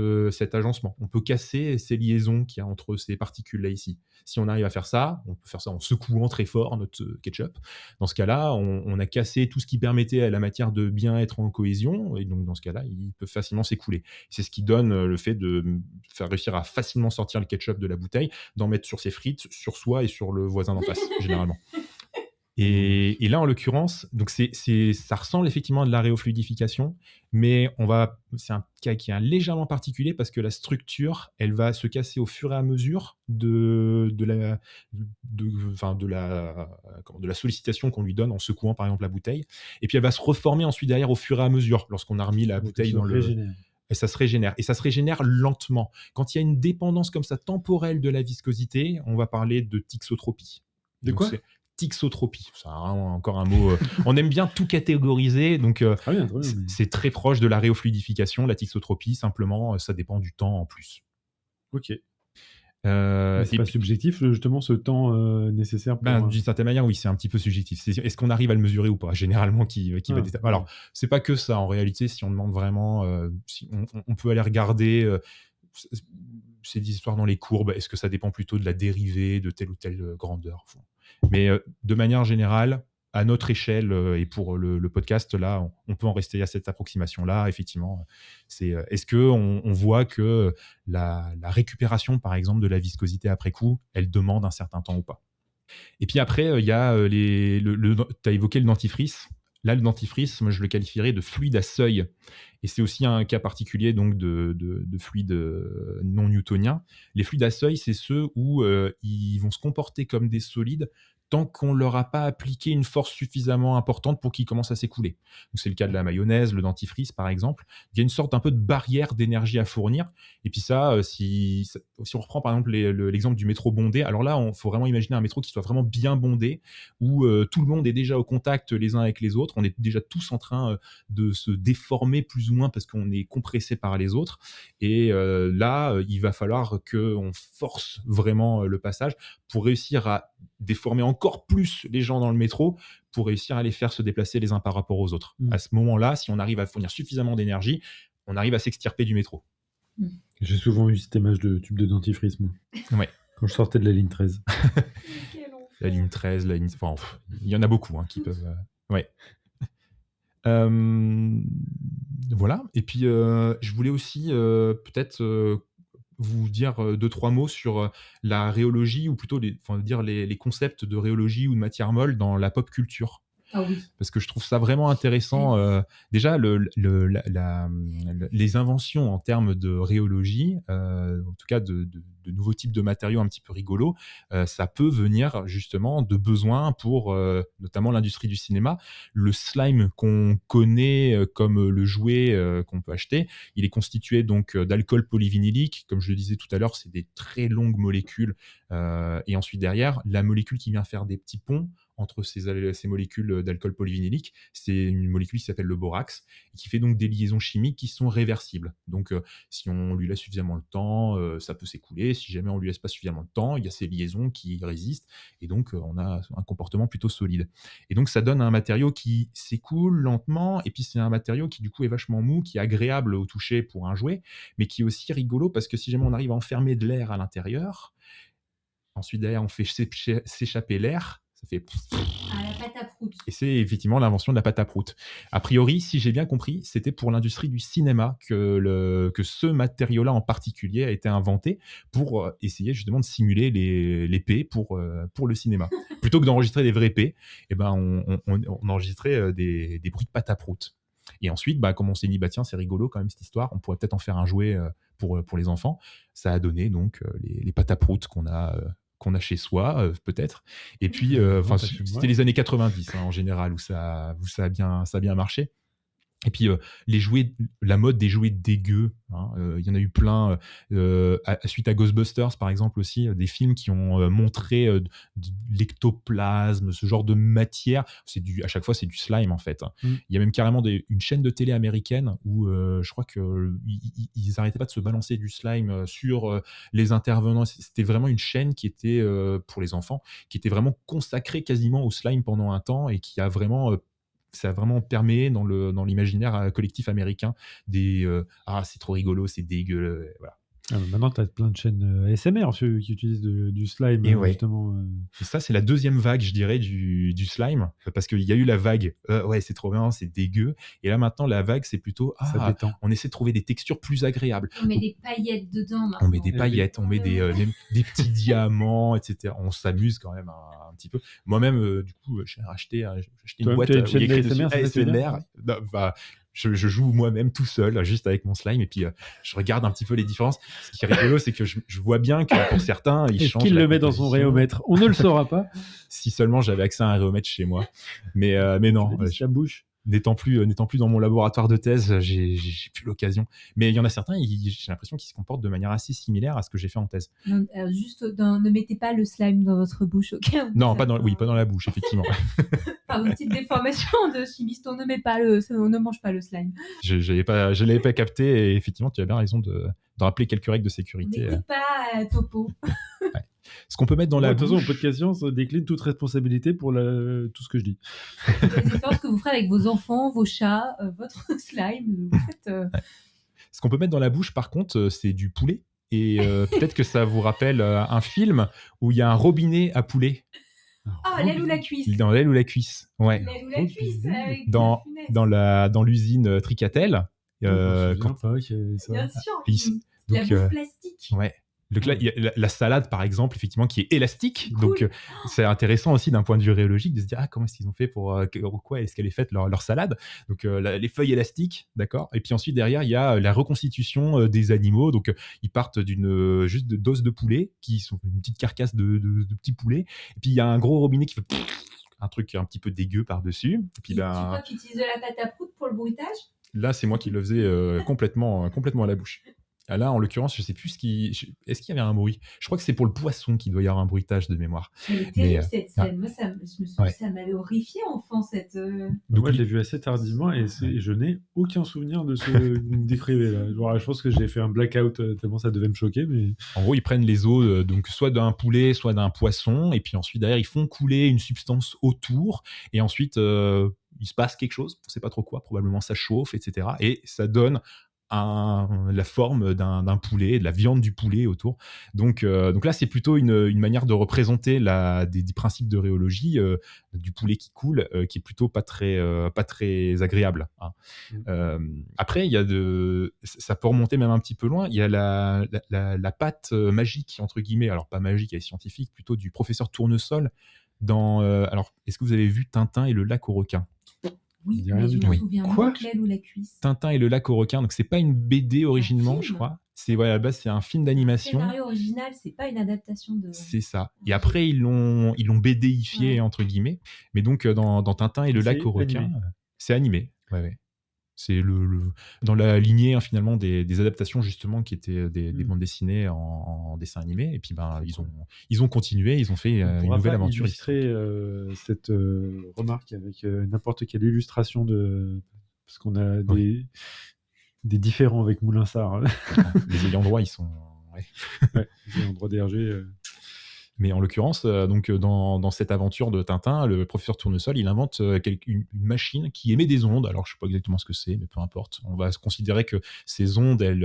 S2: agencement. On peut casser ces liaisons qu'il y a entre ces particules-là ici. Si on arrive à faire ça, on peut faire ça en secouant très fort notre ketchup. Dans ce cas-là, on a cassé tout ce qui permettait à la matière de bien être en cohésion. Et donc, dans ce cas-là, il peut facilement s'écouler. C'est ce qui donne le fait de faire réussir à facilement sortir le ketchup de la bouteille, d'en mettre sur ses frites, sur soi et sur le voisin d'en face, généralement. Et là, en l'occurrence, donc ça ressemble effectivement à de la réofluidification, mais c'est un cas qui est légèrement particulier parce que la structure, elle va se casser au fur et à mesure de la sollicitation qu'on lui donne en secouant par exemple la bouteille, et puis elle va se reformer ensuite derrière au fur et à mesure lorsqu'on a remis la bouteille dans le... Et ça se régénère. Et ça se régénère lentement. Quand il y a une dépendance comme ça temporelle de la viscosité, on va parler de thixotropie.
S3: De quoi ?
S2: Thixotropie, c'est encore un mot. On aime bien tout catégoriser, donc
S3: très bien.
S2: C'est très proche de la réofluidification, la thixotropie. Simplement, ça dépend du temps en plus.
S3: Ok. C'est pas subjectif, justement, ce temps nécessaire pour...
S2: D'une certaine manière, oui, c'est un petit peu subjectif. Est-ce qu'on arrive à le mesurer ou pas? Généralement, Alors, c'est pas que ça. En réalité, si on demande vraiment, si on peut aller regarder... c'est des histoires dans les courbes. Est-ce que ça dépend plutôt de la dérivée, de telle ou telle grandeur? Mais de manière générale, à notre échelle, et pour le podcast, là, on peut en rester à cette approximation-là. Effectivement, est-ce qu'on voit que la récupération, par exemple, de la viscosité après coup, elle demande un certain temps ou pas? Et puis après, il y a tu as évoqué le dentifrice. Là, le dentifrice, moi, je le qualifierais de fluide à seuil. Et c'est aussi un cas particulier donc de fluide non newtonien. Les fluides à seuil, c'est ceux où ils vont se comporter comme des solides tant qu'on ne leur a pas appliqué une force suffisamment importante pour qu'ils commencent à s'écouler. Donc, c'est le cas de la mayonnaise, le dentifrice, par exemple. Il y a une sorte un peu de barrière d'énergie à fournir. Et puis ça, si on reprend par exemple l'exemple du métro bondé, alors là, il faut vraiment imaginer un métro qui soit vraiment bien bondé, où tout le monde est déjà au contact les uns avec les autres. On est déjà tous en train de se déformer plus ou moins parce qu'on est compressé par les autres. Et là, il va falloir qu'on force vraiment le passage pour réussir à déformer encore plus les gens dans le métro, pour réussir à les faire se déplacer les uns par rapport aux autres. À ce moment-là, si on arrive à fournir suffisamment d'énergie, on arrive à s'extirper du métro.
S3: J'ai souvent eu cette image de tube de dentifrice, moi.
S2: Ouais.
S3: Quand je sortais de la ligne 13.
S2: La ligne 13, la ligne... Enfin, il y en a beaucoup qui peuvent... Ouais. Voilà. Et puis, je voulais aussi peut-être vous dire 2-3 mots sur la rhéologie, ou plutôt les concepts de rhéologie ou de matière molle dans la pop culture.
S1: Ah oui.
S2: Parce que je trouve ça vraiment intéressant. Déjà, les inventions en termes de rhéologie, en tout cas de nouveaux types de matériaux un petit peu rigolos, ça peut venir justement de besoins pour notamment l'industrie du cinéma. Le slime qu'on connaît comme le jouet qu'on peut acheter, il est constitué donc d'alcool polyvinylique. Comme je le disais tout à l'heure, c'est des très longues molécules. Et ensuite derrière, la molécule qui vient faire des petits ponts entre ces molécules d'alcool polyvinylique, c'est une molécule qui s'appelle le borax, et qui fait donc des liaisons chimiques qui sont réversibles. Donc, si on lui laisse suffisamment le temps, ça peut s'écouler. Si jamais on lui laisse pas suffisamment de temps, il y a ces liaisons qui résistent, et donc on a un comportement plutôt solide. Et donc, ça donne un matériau qui s'écoule lentement, et puis c'est un matériau qui du coup est vachement mou, qui est agréable au toucher pour un jouet, mais qui est aussi rigolo parce que si jamais on arrive à enfermer de l'air à l'intérieur, ensuite derrière on fait s'échapper l'air, ça fait...
S1: Ah, la pâte à prout.
S2: Et c'est effectivement l'invention de la pâte à prout. A priori, si j'ai bien compris, c'était pour l'industrie du cinéma que ce matériau-là en particulier a été inventé pour essayer justement de simuler les P pour le cinéma. Plutôt que d'enregistrer des vrais P, on enregistrait des bruits de pâte à prout. Et ensuite, comme on s'est dit, tiens, c'est rigolo quand même cette histoire, on pourrait peut-être en faire un jouet pour les enfants. Ça a donné donc les pâtes à prout qu'on a chez soi, peut-être. Et puis, c'était les années 90 en général où ça a bien marché. Et puis, les jouets, la mode des jouets dégueux, il y en a eu plein. Suite à Ghostbusters, par exemple, aussi, des films qui ont montré de l'ectoplasme, ce genre de matière. À chaque fois, c'est du slime, en fait. Il y a même carrément une chaîne de télé américaine où je crois qu'ils n'arrêtaient pas de se balancer du slime sur les intervenants. C'était vraiment une chaîne qui était, pour les enfants, qui était vraiment consacrée quasiment au slime pendant un temps, et qui a vraiment... ça a vraiment perméé dans l'imaginaire collectif américain c'est trop rigolo, c'est dégueu, voilà.
S3: Maintenant, tu as plein de chaînes ASMR qui utilisent du slime, justement.
S2: Et ça, c'est la deuxième vague, je dirais, du slime, parce qu'il y a eu la vague c'est trop bien, c'est dégueu, et là maintenant la vague c'est plutôt on essaie de trouver des textures plus agréables.
S1: On met des paillettes dedans maintenant.
S2: On met des paillettes, on met des petits diamants, etc. On s'amuse quand même un petit peu. Moi-même, du coup, j'ai acheté une boîte où il y a écrit dessus ASMR. Je joue moi-même tout seul, juste avec mon slime, et puis je regarde un petit peu les différences. Ce qui est rigolo, c'est que je vois bien que pour certains, ils changent.
S3: Est-ce qu'il le met dans son réomètre? On ne le saura pas.
S2: Si seulement j'avais accès à un réomètre chez moi. Mais non.
S3: Ça bouge.
S2: N'étant plus dans mon laboratoire de thèse, j'ai plus l'occasion. Mais il y en a certains, j'ai l'impression qu'ils se comportent de manière assez similaire à ce que j'ai fait en thèse.
S1: Non, ne mettez pas le slime dans votre bouche, ok?
S2: Non, pas dans la bouche, effectivement.
S1: Par une petite déformation de chimiste, on ne mange pas le slime.
S2: Je l'avais pas capté, et effectivement, tu as bien raison de rappeler quelques règles de sécurité.
S1: On n'écoute pas Topo.
S2: Ouais. Ce qu'on peut mettre dans la bouche...
S3: De toute façon, en podcast science, on décline toute responsabilité pour tout ce que je dis.
S1: Les expériences que vous ferez avec vos enfants, vos chats, votre slime, vous faites...
S2: Ce qu'on peut mettre dans la bouche, par contre, c'est du poulet Et peut-être que ça vous rappelle un film où il y a un robinet à poulet.
S1: Ah, l'aile ou la cuisse.
S2: Dans l'aile ou la cuisse. Ouais.
S1: L'aile ou la cuisse avec
S2: Dans,
S1: la funeste.
S2: dans l'usine Tricatel.
S3: Je me
S2: quand-
S3: souviens pas qu'il y avait ça.
S1: Bien sûr.
S2: il-
S1: La
S2: donc,
S1: bouffe plastique.
S2: ouais. Donc là, il y a la salade, par exemple, effectivement, qui est élastique.
S1: Cool.
S2: Donc, c'est intéressant aussi d'un point de vue rhéologique de se dire comment est-ce qu'ils ont fait pour quoi est-ce qu'elle est faite leur salade. Donc, les feuilles élastiques, d'accord. Et puis ensuite, derrière, il y a la reconstitution des animaux. Donc, ils partent d'une juste d'os de poulet, qui sont une petite carcasse de petits poulets. Et puis, il y a un gros robinet qui fait un truc un petit peu dégueu par-dessus. Et puis,
S1: Tu crois qu'ils utilisent de la pâte à prout pour le bruitage?
S2: là, c'est moi qui le faisais complètement à la bouche. Ah, là, en l'occurrence, je sais plus est-ce qu'il y avait un bruit. Je crois que c'est pour le poisson qu'il doit y avoir un bruitage de mémoire.
S1: Elle est terrible cette scène. Moi, ça m'avait horrifié enfant cette.
S3: Moi, je l'ai vu assez tardivement et je n'ai aucun souvenir de ce que vous me décrivez là. Genre, je pense que j'ai fait un blackout tellement ça devait me choquer. Mais
S2: En gros, ils prennent les os, donc soit d'un poulet, soit d'un poisson, et puis ensuite derrière, ils font couler une substance autour, et ensuite il se passe quelque chose, on ne sait pas trop quoi, probablement ça chauffe, etc. Et ça donne la forme d'un poulet, de la viande du poulet autour. Donc là, c'est plutôt une manière de représenter des principes de rhéologie du poulet qui coule, qui est plutôt pas très agréable. Hein. Après, ça peut remonter même un petit peu loin. Il y a la pâte magique, entre guillemets, alors pas magique et scientifique, plutôt du professeur Tournesol. Alors, est-ce que vous avez vu Tintin et le lac aux requins?
S1: Oui,
S3: Il y a rien
S1: mais je
S3: du
S1: me
S3: tout.
S1: souviens
S3: Quoi
S1: moins que l'aile ou la cuisse.
S2: Tintin et le lac aux requins, donc c'est pas une BD originellement, je
S1: film.
S2: crois. C'est à la base, c'est un film d'animation.
S1: Scénario original, c'est pas une adaptation de.
S2: C'est ça. Et après, ils l'ont BDifié,
S1: Ouais.
S2: entre guillemets. Mais donc, dans Tintin et le lac
S3: C'est
S2: aux requins,
S3: animé.
S2: c'est animé. Ouais. C'est dans la lignée, hein, finalement, des adaptations, justement, qui étaient des bandes dessinées en dessin animé. Et puis, ils ont continué, ils ont fait
S3: On
S2: une
S3: pourra
S2: nouvelle
S3: pas
S2: aventure.
S3: illustrer cette remarque avec n'importe quelle illustration parce qu'on a des différends avec Moulinsart.
S2: Les ayants droit, ils sont... Ouais.
S3: Ouais, j'ai un droit DRG.
S2: Mais en l'occurrence, dans cette aventure de Tintin, le professeur Tournesol, il invente une machine qui émet des ondes. Alors, je ne sais pas exactement ce que c'est, mais peu importe. On va considérer que ces ondes, elles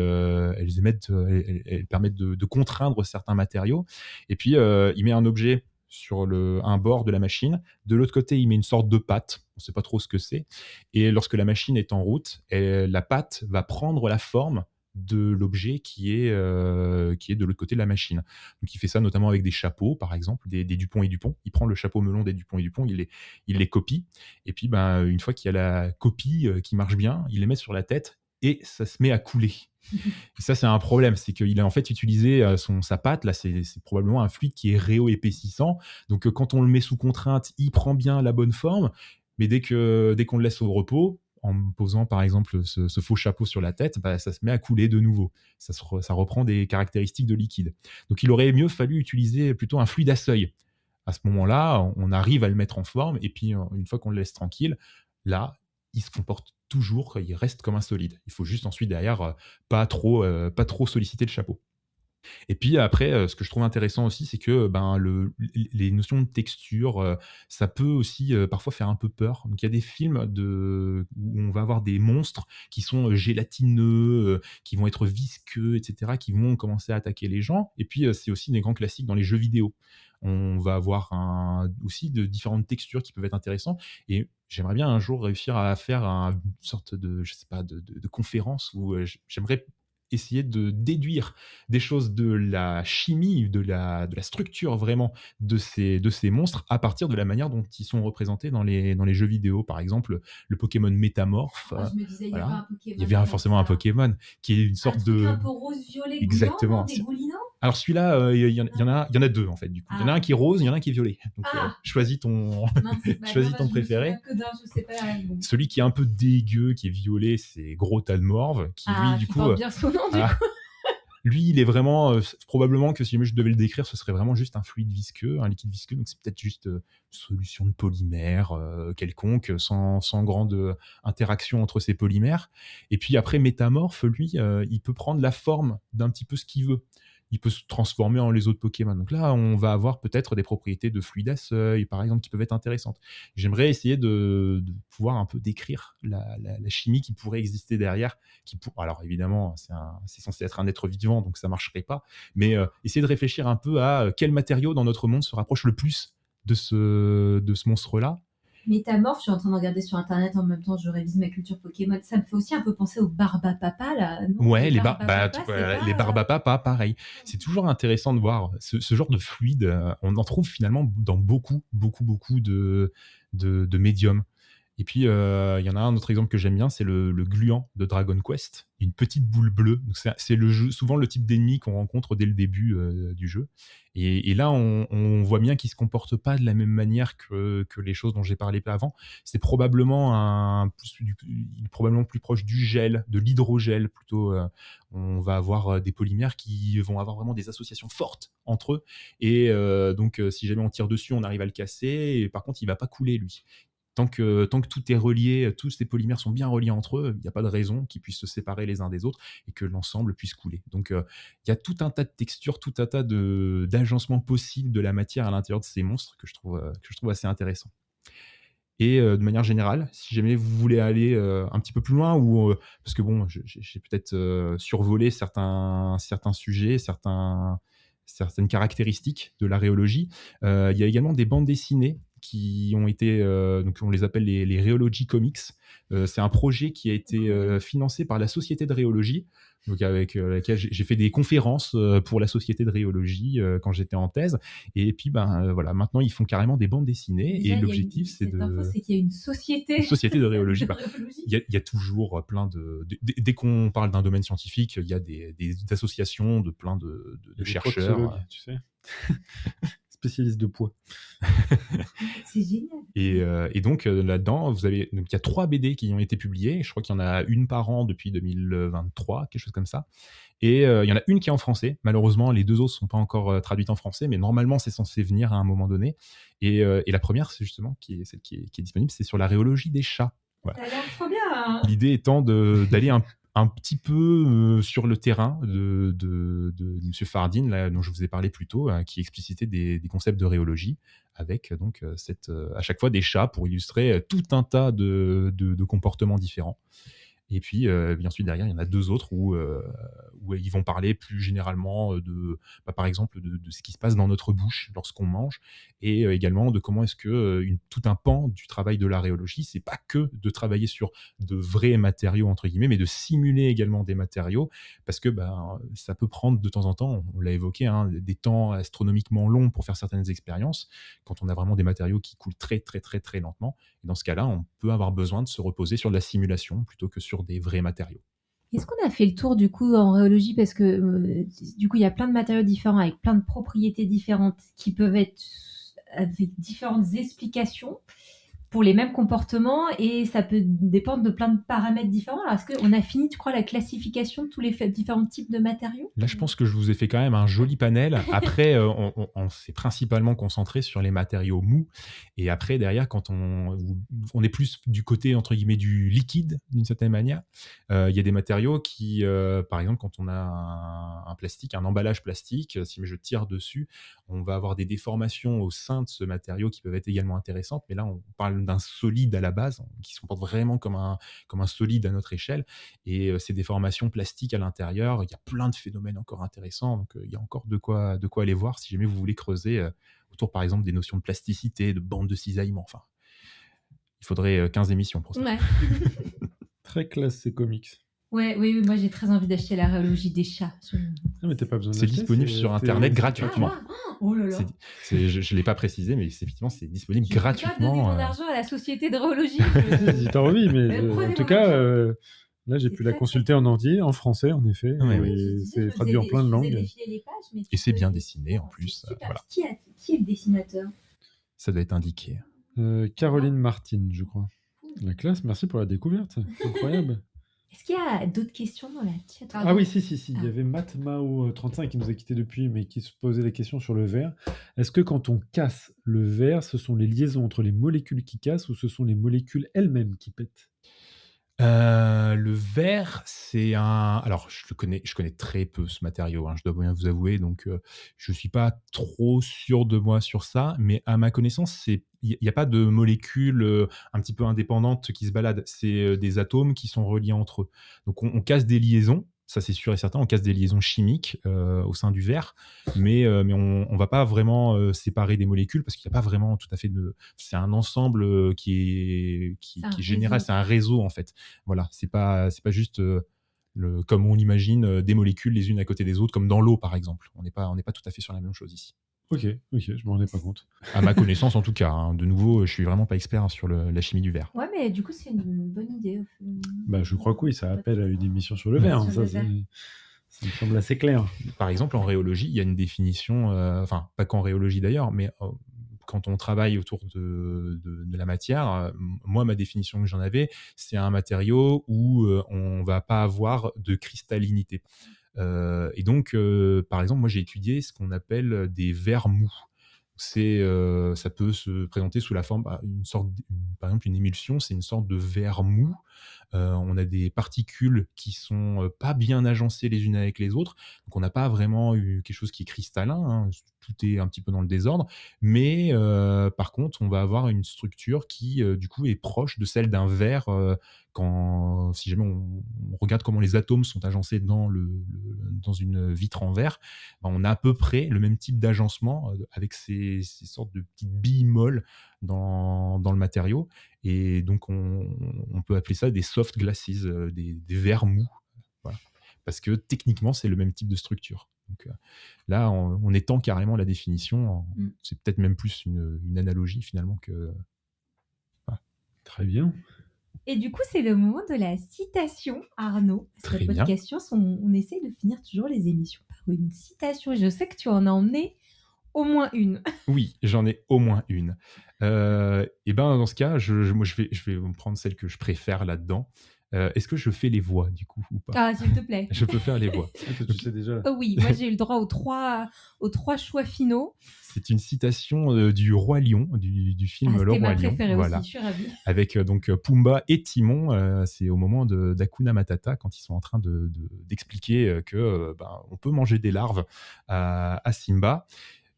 S2: permettent de contraindre certains matériaux. Et puis, il met un objet sur un bord de la machine. De l'autre côté, il met une sorte de patte. On ne sait pas trop ce que c'est. Et lorsque la machine est en route, la patte va prendre la forme de l'objet qui est de l'autre côté de la machine. Donc il fait ça notamment avec des chapeaux, par exemple, des Dupont et Dupont. Il prend le chapeau melon des Dupont et Dupont, il les copie, et puis une fois qu'il y a la copie qui marche bien, il les met sur la tête et ça se met à couler. Et ça, c'est un problème, c'est qu'il a en fait utilisé sa pâte, là c'est probablement un fluide qui est réo-épaississant, donc quand on le met sous contrainte, il prend bien la bonne forme, mais dès qu'on le laisse au repos, en posant par exemple ce faux chapeau sur la tête, ça se met à couler de nouveau. Ça reprend des caractéristiques de liquide. Donc il aurait mieux fallu utiliser plutôt un fluide à seuil. À ce moment-là, on arrive à le mettre en forme, et puis une fois qu'on le laisse tranquille, là, il se comporte toujours, il reste comme un solide. Il faut juste ensuite derrière pas trop solliciter le chapeau. Et puis après, ce que je trouve intéressant aussi, c'est que les notions de texture, ça peut aussi parfois faire un peu peur. Donc il y a des films où on va avoir des monstres qui sont gélatineux, qui vont être visqueux, etc., qui vont commencer à attaquer les gens. Et puis c'est aussi des grands classiques dans les jeux vidéo. On va avoir aussi de différentes textures qui peuvent être intéressantes. Et j'aimerais bien un jour réussir à faire une sorte de, je sais pas, de conférence où j'aimerais essayer de déduire des choses de la chimie, de la structure vraiment de ces monstres à partir de la manière dont ils sont représentés dans les jeux vidéo. Par exemple, le Pokémon Métamorphe.
S1: Je me disais, il y avait un Pokémon.
S2: Il y avait forcément un Pokémon qui est une sorte de...
S1: un peu rose-violet,
S2: exactement,
S1: dégoulinant.
S2: Alors celui-là, il y en a deux en fait. Du coup, il y en a un qui est rose, il y en a un qui est violet. Donc choisis ton préféré. Celui qui est un peu dégueu, qui est violet, c'est Gros Talmorve, qui lui du coup,
S1: bien son nom, du coup.
S2: lui, il est vraiment probablement que si je devais le décrire, ce serait vraiment juste un fluide visqueux, un liquide visqueux. Donc c'est peut-être juste une solution de polymère quelconque, sans grande interaction entre ces polymères. Et puis après, Métamorphe, lui, il peut prendre la forme d'un petit peu ce qu'il veut. il peut se transformer en les autres Pokémon. Donc là, on va avoir peut-être des propriétés de fluide à seuil, par exemple, qui peuvent être intéressantes. J'aimerais essayer de pouvoir un peu décrire la chimie qui pourrait exister derrière. Alors évidemment, c'est censé être un être vivant, donc ça ne marcherait pas. Mais essayer de réfléchir un peu à quel matériau dans notre monde se rapproche le plus de ce monstre-là.
S1: Métamorphe, je suis en train de regarder sur internet en même temps, je révise ma culture Pokémon. Ça me fait aussi un peu penser aux Barbapapa, là, non?
S2: Ouais, les
S1: Barbapapa,
S2: Barbapapa, pareil. C'est toujours intéressant de voir ce genre de fluide. On en trouve finalement dans beaucoup, beaucoup, beaucoup de médiums. Et puis, il y en a un autre exemple que j'aime bien, c'est le gluant de Dragon Quest. Une petite boule bleue. Donc c'est souvent le type d'ennemi qu'on rencontre dès le début du jeu. Et là, on voit bien qu'il ne se comporte pas de la même manière que les choses dont j'ai parlé avant. C'est probablement probablement plus proche du gel, de l'hydrogel plutôt. On va avoir des polymères qui vont avoir vraiment des associations fortes entre eux. Et donc, si jamais on tire dessus, on arrive à le casser. Et par contre, il ne va pas couler, lui. Tant que tout est relié, tous ces polymères sont bien reliés entre eux, il n'y a pas de raison qu'ils puissent se séparer les uns des autres et que l'ensemble puisse couler. Donc, il y a tout un tas de textures, tout un tas d'agencements possibles de la matière à l'intérieur de ces monstres que je trouve assez intéressant. Et de manière générale, si jamais vous voulez aller un petit peu plus loin, parce que bon, j'ai peut-être survolé certains sujets, certaines caractéristiques de la rhéologie, il y a également des bandes dessinées qui ont été, donc on les appelle les Rheology Comics. C'est un projet qui a été financé par la Société de Rhéologie, donc avec laquelle j'ai fait des conférences pour la Société de Rhéologie quand j'étais en thèse. Et puis, voilà, maintenant, ils font carrément des bandes dessinées.
S1: Déjà,
S2: et l'objectif, c'est
S1: c'est qu'il y a une société.
S2: de rhéologie. Il y a toujours plein dès qu'on parle d'un domaine scientifique, il y a des associations de plein de chercheurs.
S3: Tu sais. Spécialiste de poids.
S1: C'est génial.
S2: Et donc, là-dedans, il y a 3 BD qui ont été publiées. Je crois qu'il y en a une par an depuis 2023, quelque chose comme ça. Et il y en a une qui est en français. Malheureusement, les 2 autres ne sont pas encore traduites en français, mais normalement, c'est censé venir à un moment donné. Et la première, c'est justement celle qui est disponible, c'est sur la rhéologie des chats. Voilà.
S1: Ça a l'air trop bien, hein.
S2: L'idée étant d'aller un petit peu sur le terrain de M. Fardin, là, dont je vous ai parlé plus tôt, qui explicitait des concepts de rhéologie, avec donc à chaque fois des chats pour illustrer tout un tas de comportements différents. Et puis, bien sûr, derrière, il y en a 2 autres où ils vont parler plus généralement par exemple, de ce qui se passe dans notre bouche lorsqu'on mange, et également de comment est-ce que tout un pan du travail de la rhéologie, c'est pas que de travailler sur de vrais matériaux, entre guillemets, mais de simuler également des matériaux, parce que ça peut prendre de temps en temps, on l'a évoqué, hein, des temps astronomiquement longs pour faire certaines expériences, quand on a vraiment des matériaux qui coulent très, très, très, très lentement. Et dans ce cas-là, on peut avoir besoin de se reposer sur de la simulation plutôt que sur des vrais matériaux.
S1: Est-ce qu'on a fait le tour du coup en rhéologie, parce que du coup il y a plein de matériaux différents avec plein de propriétés différentes qui peuvent être avec différentes explications pour les mêmes comportements, et ça peut dépendre de plein de paramètres différents. Alors, est-ce qu'on a fini, tu crois, la classification de tous les différents types de matériaux?
S2: Là, je pense que je vous ai fait quand même un joli panel. Après, on s'est principalement concentré sur les matériaux mous. Et après, derrière, quand on est plus du côté, entre guillemets, du liquide, d'une certaine manière, il y a des matériaux qui, par exemple, quand on a un plastique, un emballage plastique, si je tire dessus, on va avoir des déformations au sein de ce matériau qui peuvent être également intéressantes. Mais là, on parle d'un solide à la base, qui se comporte vraiment comme un solide à notre échelle. Et ces déformations plastiques à l'intérieur, il y a plein de phénomènes encore intéressants. Donc, il y a encore de quoi aller voir si jamais vous voulez creuser autour, par exemple, des notions de plasticité, de bande de cisaillement. Enfin, il faudrait 15 émissions pour ça.
S1: Ouais.
S3: Très classe, ces comics.
S1: Oui, moi j'ai très envie d'acheter la rhéologie des chats.
S3: Mais t'as pas besoin
S2: C'est
S3: d'acheter,
S2: disponible sur Internet gratuitement.
S1: Oh là là.
S2: Je ne l'ai pas précisé, mais effectivement, c'est disponible
S1: Je vais pas
S2: gratuitement.
S1: donner mon argent à la société de rhéologie.
S3: Si t'as envie, mais
S1: prenez
S3: en tout
S1: mon
S3: cas,
S1: argent.
S3: là j'ai
S1: C'est
S3: pu la
S1: très,
S3: consulter en entier, en français en effet,
S2: Ouais,
S3: et
S2: ouais.
S3: c'est traduit en plein de langues.
S2: Et c'est bien dessiné en plus. Voilà.
S1: Qui est le dessinateur?
S2: Ça doit être indiqué.
S3: Caroline Martin, je crois. La classe, merci pour la découverte. C'est incroyable.
S1: Est-ce qu'il y a d'autres questions dans la chat?
S3: Ah oui, si. Il y avait Matt Mao 35 qui nous a quittés depuis, mais qui se posait des questions sur le verre. Est-ce que quand on casse le verre, ce sont les liaisons entre les molécules qui cassent ou ce sont les molécules elles-mêmes qui pètent?
S2: Le verre, c'est un alors je connais très peu ce matériau, hein, je dois bien vous avouer, donc je suis pas trop sûr de moi sur ça, mais à ma connaissance, il y a pas de molécules, un petit peu indépendantes qui se baladent. C'est, des atomes qui sont reliés entre eux. Donc on casse des liaisons, ça c'est sûr et certain, on casse des liaisons chimiques, au sein du verre, mais on va pas vraiment, séparer des molécules parce qu'il y a pas vraiment tout à fait de c'est un ensemble, qui est qui
S1: C'est un
S2: qui est général,
S1: réseau.
S2: c'est un réseau en fait. Voilà, c'est pas juste comme on l'imagine, des molécules les unes à côté des autres, comme dans l'eau par exemple. On n'est pas tout à fait sur la même chose ici.
S3: Ok, je m'en rendais pas compte.
S2: À ma connaissance en tout cas, hein. De nouveau, je suis vraiment pas expert, hein, sur la chimie du verre.
S1: Ouais, mais du coup, c'est une bonne idée.
S3: Bah, je crois que oui, ça appelle à une émission sur le verre, hein,
S1: Sur le
S3: ça,
S1: verre.
S3: ça me semble assez clair.
S2: Par exemple, en rhéologie, il y a une définition, enfin pas qu'en rhéologie d'ailleurs, mais quand on travaille autour de la matière, moi ma définition que j'en avais, c'est un matériau où on va pas avoir de cristallinité. Et donc, par exemple, moi j'ai étudié ce qu'on appelle des verres mous. Ça peut se présenter sous la forme, par exemple, une émulsion, c'est une sorte de verre mou. On a des particules qui sont pas bien agencées les unes avec les autres, donc on n'a pas vraiment eu quelque chose qui est cristallin, hein, tout est un petit peu dans le désordre, mais par contre, on va avoir une structure qui, du coup, est proche de celle d'un verre, si jamais on regarde comment les atomes sont agencés dans une vitre en verre, ben, on a à peu près le même type d'agencement, avec ces sortes de petites billes molles dans le matériau, et donc on peut appeler ça des soft glasses, des verres mous, voilà. Parce que techniquement, c'est le même type de structure. Donc là, on étend carrément la définition. C'est peut-être même plus une analogie finalement que... Voilà.
S3: Très bien.
S1: Et du coup, c'est le moment de la citation, Arnaud. Parce
S2: Très
S1: que
S2: bien.
S1: Podcast Science, on essaie de finir toujours les émissions par une citation. Et je sais que tu en as emmené au moins une.
S2: Oui, j'en ai au moins une. Et ben dans ce cas, moi je vais me prendre celle que je préfère là-dedans. Est-ce que je fais les voix du coup ou pas?
S1: Ah, s'il te plaît.
S2: Je peux faire les voix.
S3: Ah, toi, tu sais déjà.
S1: Oh oui, moi j'ai eu le droit aux trois choix finaux.
S2: C'est une citation du Roi Lion, du film Le
S1: C'était ma
S2: Roi Lion.
S1: préférée
S2: Voilà.
S1: aussi, je suis ravie.
S2: Avec donc Pumba et Timon, c'est au moment d'Hakuna Matata, quand ils sont en train d'expliquer que on peut manger des larves à Simba.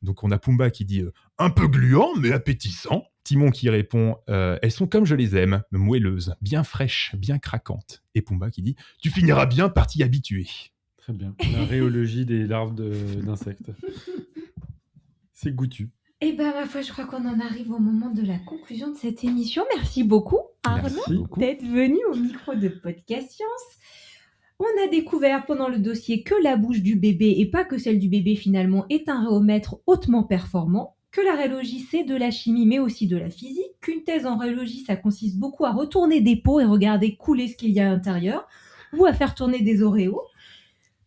S2: Donc on a Pumba qui dit un peu gluant mais appétissant. Timon qui répond elles sont comme je les aime, moelleuses, bien fraîches, bien craquantes. Et Pumba qui dit tu finiras bien par t'y habituer.
S3: Très bien. La rhéologie des larves d'insectes. C'est goûtu.
S1: Eh ben, ma foi, je crois qu'on en arrive au moment de la conclusion de cette émission. Merci beaucoup, Arnaud,
S2: Merci beaucoup.
S1: d'être venu au micro de Podcast Science. On a découvert pendant le dossier que la bouche du bébé, et pas que celle du bébé finalement, est un rhéomètre hautement performant, que la rhéologie c'est de la chimie mais aussi de la physique, qu'une thèse en rhéologie ça consiste beaucoup à retourner des pots et regarder couler ce qu'il y a à l'intérieur, ou à faire tourner des oréos,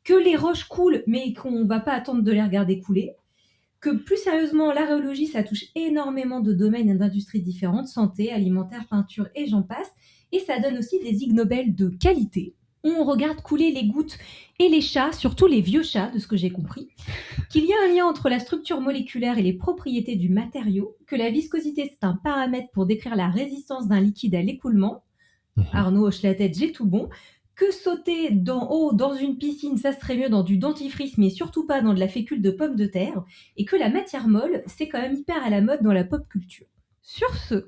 S1: que les roches coulent mais qu'on ne va pas attendre de les regarder couler, que plus sérieusement, la rhéologie, ça touche énormément de domaines et d'industries différentes, santé, alimentaire, peinture et j'en passe, et ça donne aussi des Ig Nobel de qualité. On regarde couler les gouttes et les chats, surtout les vieux chats, de ce que j'ai compris, qu'il y a un lien entre la structure moléculaire et les propriétés du matériau, que la viscosité, c'est un paramètre pour décrire la résistance d'un liquide à l'écoulement. Arnaud hoche la tête, j'ai tout bon. Que sauter d'en haut dans une piscine, ça serait mieux dans du dentifrice, mais surtout pas dans de la fécule de pommes de terre. Et que la matière molle, c'est quand même hyper à la mode dans la pop culture. Sur ce,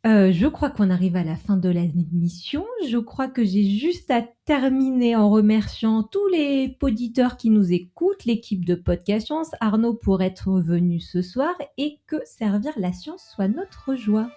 S1: je crois qu'on arrive à la fin de l'émission. Je crois que j'ai juste à terminer en remerciant tous les auditeurs qui nous écoutent, l'équipe de Podcast Science, Arnaud pour être venu ce soir et que servir la science soit notre joie.